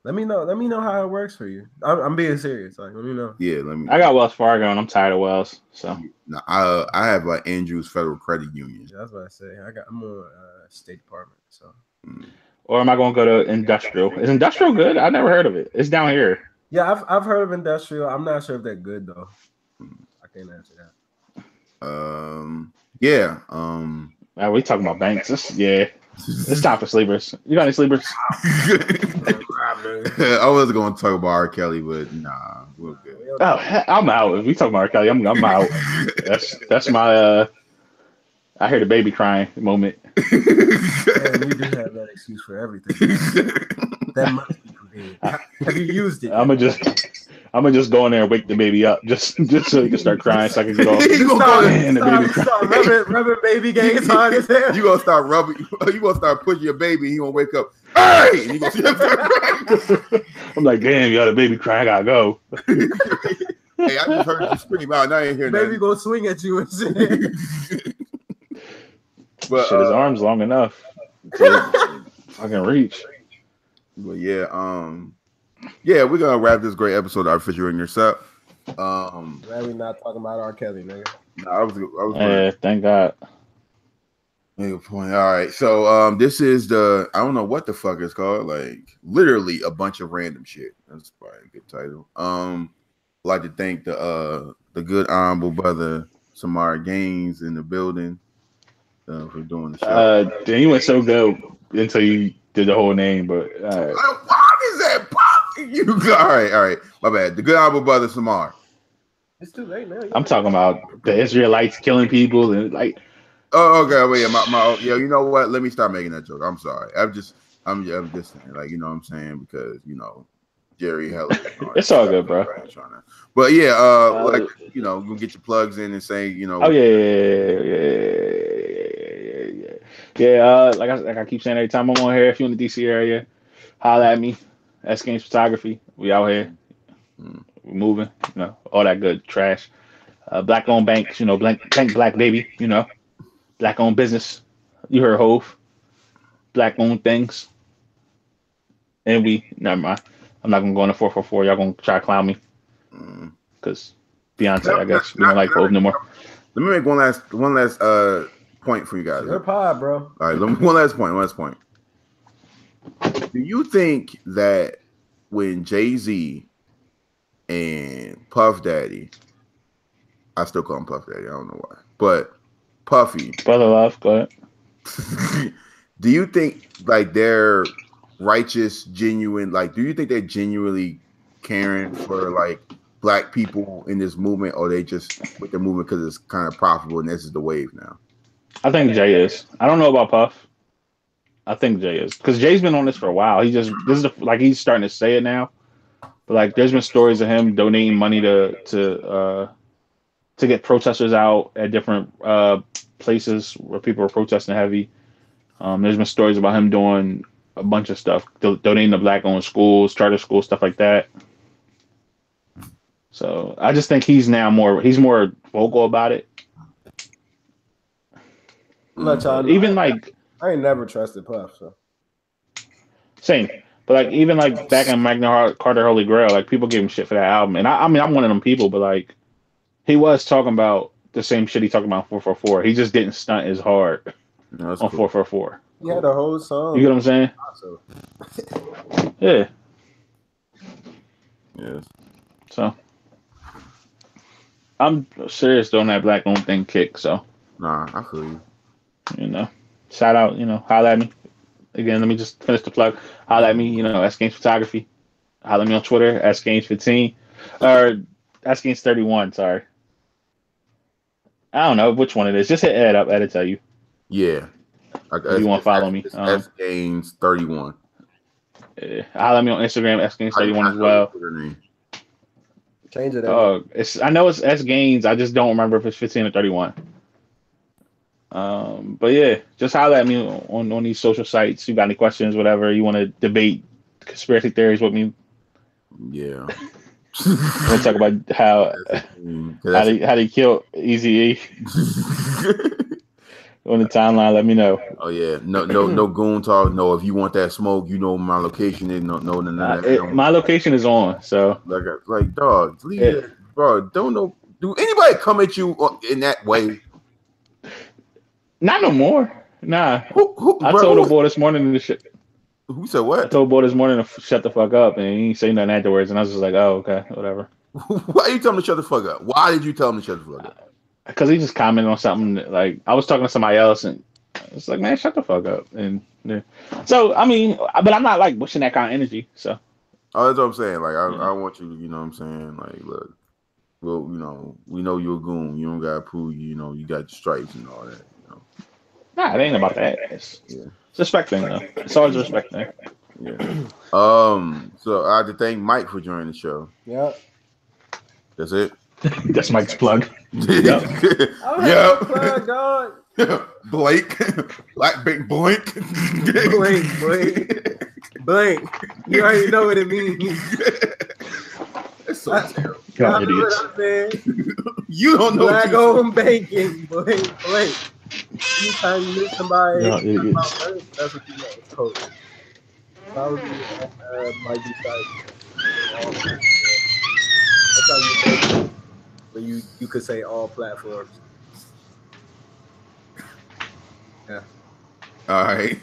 Let me know how it works for you. I'm being serious. Like, let me know. Yeah, let me. I got Wells Fargo, and I'm tired of Wells. So no, I have like Andrews Federal Credit Union. Yeah, that's what I say. I'm on State Department. So. Or am I going to go to Industrial? Is Industrial good? I never heard of it. It's down here. Yeah, I've heard of Industrial. I'm not sure if they're good though. I can't answer that. Yeah. We talking about banks. It's time for sleepers. You got any sleepers? I was going to talk about R. Kelly, but nah, we're good. Oh, I'm out. If we talking about R. Kelly, I'm out. That's my I hear the baby crying moment. Man, you do have that excuse for everything. That must be convenient. Have you used it? I'm gonna just go in there and wake the baby up, just so he can start crying, so I can go. Rubbing baby games hard as hell. You gonna start rubbing? You gonna start pushing your baby? He gonna wake up. Hey! And he gonna I'm like, damn, you got a baby crying. I gotta go. Hey, I just heard you scream out. Now I ain't hearing that. Baby gonna swing at you and shit. But shit, his arm's long enough to fucking reach. But yeah, we're gonna wrap this great episode of Artificial Ignorance up. Glad we not talking about R. Kelly, nigga. No, I was yeah, thank God. Good point. All right, so this is I don't know what the fuck it's called. Like literally a bunch of random shit. That's probably a good title. I'd like to thank the good honorable brother Samara Gaines in the building. For doing the show. Then you went so good until you did the whole name, but what is that? You all right. My bad. The good honorable brother Samar. It's too late, man. I'm talking about the Israelites killing people and like. Oh, okay. Wait, yeah. You know what? Let me start making that joke. I'm sorry. I'm just saying, like, you know what I'm saying, because Jerry Heller. It's all good, bro. But yeah, like we'll get your plugs in and say, Oh yeah. Like I keep saying every time I'm on here, if you're in the DC area, holla at me. S Games Photography. We out here. We're moving. All that good trash. Black owned banks. Bank black baby. Black owned business. You heard Hove. Black owned things. And never mind. I'm not gonna go on the 444. Y'all gonna try to clown me because Beyonce, I guess, we don't like Hove no more. Let me make one last point for you guys. Your pod, bro. All right, one last point. Do you think that when Jay-Z and Puff Daddy, I still call him Puff Daddy, I don't know why, but Puffy, brother love, go ahead. Do you think like they're righteous, genuine? Like, do you think they're genuinely caring for like black people in this movement, or they just with the movement because it's kind of profitable and this is the wave now? I think Jay is. I don't know about Puff. I think Jay is, because Jay's been on this for a while. He's starting to say it now. But like, there's been stories of him donating money to get protesters out at different places where people are protesting heavy. There's been stories about him doing a bunch of stuff, donating to black-owned schools, charter schools, stuff like that. So I just think he's more vocal about it. Even like, I ain't never trusted Puff, so same. But like, even like back in Magna Carta Holy Grail, like people gave him shit for that album, and I mean I'm one of them people, but like he was talking about the same shit he talking about 444. He just didn't stunt as hard on 444. He had a whole song. You get what I'm saying? Yeah. Yes. So I'm serious on that black owned thing kick. So nah, I feel you. Shout out, holla at me. Again, let me just finish the plug. Holla at me, S Games Photography. Holla at me on Twitter, S Games 15. Or S Games 31, sorry. I don't know which one it is. Just hit Ed up, Ed'll tell you. Yeah. You want to follow me. S Games 31. Holla at me on Instagram, S Games 31 as well. Change it. I know it's S Games. I just don't remember if it's 15 or 31. But yeah, just holler at me on these social sites. You got any questions, whatever you want to debate conspiracy theories with me? Yeah. We'll talk about how they killed Eazy-E. on the timeline. Let me know. Oh yeah, no goon talk. No, if you want that smoke, you know my location is. No, my location is on. So like dog, leave it, bro. Don't know. Do anybody come at you in that way? Not no more. Nah. I told the boy this morning to shit. Who said what? I told boy this morning to shut the fuck up, and he didn't say nothing afterwards. And I was just like, oh, okay, whatever. Why you tell him to shut the fuck up? Why did you tell him to shut the fuck up? Because he just commented on something like I was talking to somebody else, and it's like, man, shut the fuck up. And yeah. So I mean, but I'm not like pushing that kind of energy. So that's what I'm saying. Like I want you to, you know what I'm saying? Like, look, well, you know, we know you're a goon. You don't gotta prove you know you got your stripes and all that. You know. Nah, it ain't about that. It's respect thing though. It's always a respect thing. Yeah. So I have to thank Mike for joining the show. Yeah. That's it. That's Mike's plug. Yep. Plug, dog. Blake. Black Big Blink. Blink. You already know what it means. That's so terrible. God, idiots. You don't know. Black owned banking. Blink. Anytime you meet somebody, that's what you know. It's code. Probably might be like that's how you know when you could say all platforms. Yeah. All right.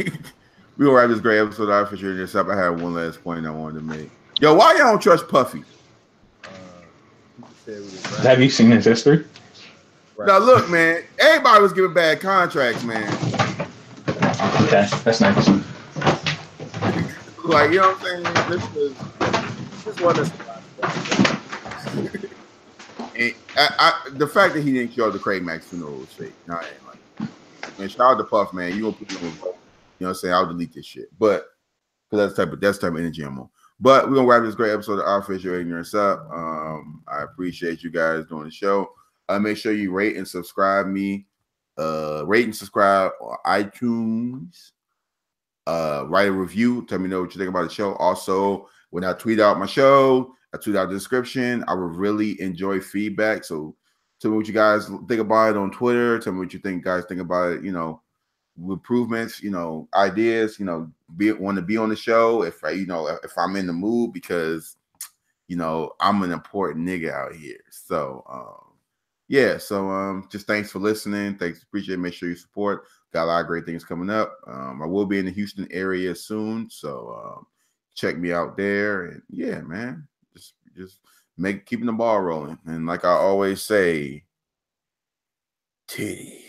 We gonna wrap this great episode out for sure. Just up. I have one last point I wanted to make. Yo, why y'all don't trust Puffy? Have you seen his history? Right. Now look, man. Everybody was giving bad contracts, man. Okay, that's nice. Like, you know what I'm saying? This one is. And the fact that he didn't show the Craig Max funeral was fake. No, I ain't like. Man, shout out to Puff, man. You gonna put me on, you know what I'm saying? I'll delete this shit, but because that's the type of energy I'm on. But we're gonna wrap this great episode of Artificial Ignorance up. I appreciate you guys doing the show. Make sure you rate and subscribe me. Rate and subscribe on iTunes. Write a review. Tell me what you think about the show. Also, when I tweet out my show, I tweet out the description. I would really enjoy feedback. So tell me what you guys think about it on Twitter. Tell me what you guys think about it. You know, improvements. You know, ideas. You know, want to be on the show if if I'm in the mood because you know I'm an important nigga out here. So yeah. So just thanks for listening. Thanks, appreciate it. Make sure you support. Got a lot of great things coming up. I will be in the Houston area soon, so check me out there. And yeah, man, just keeping the ball rolling. And like I always say, titty.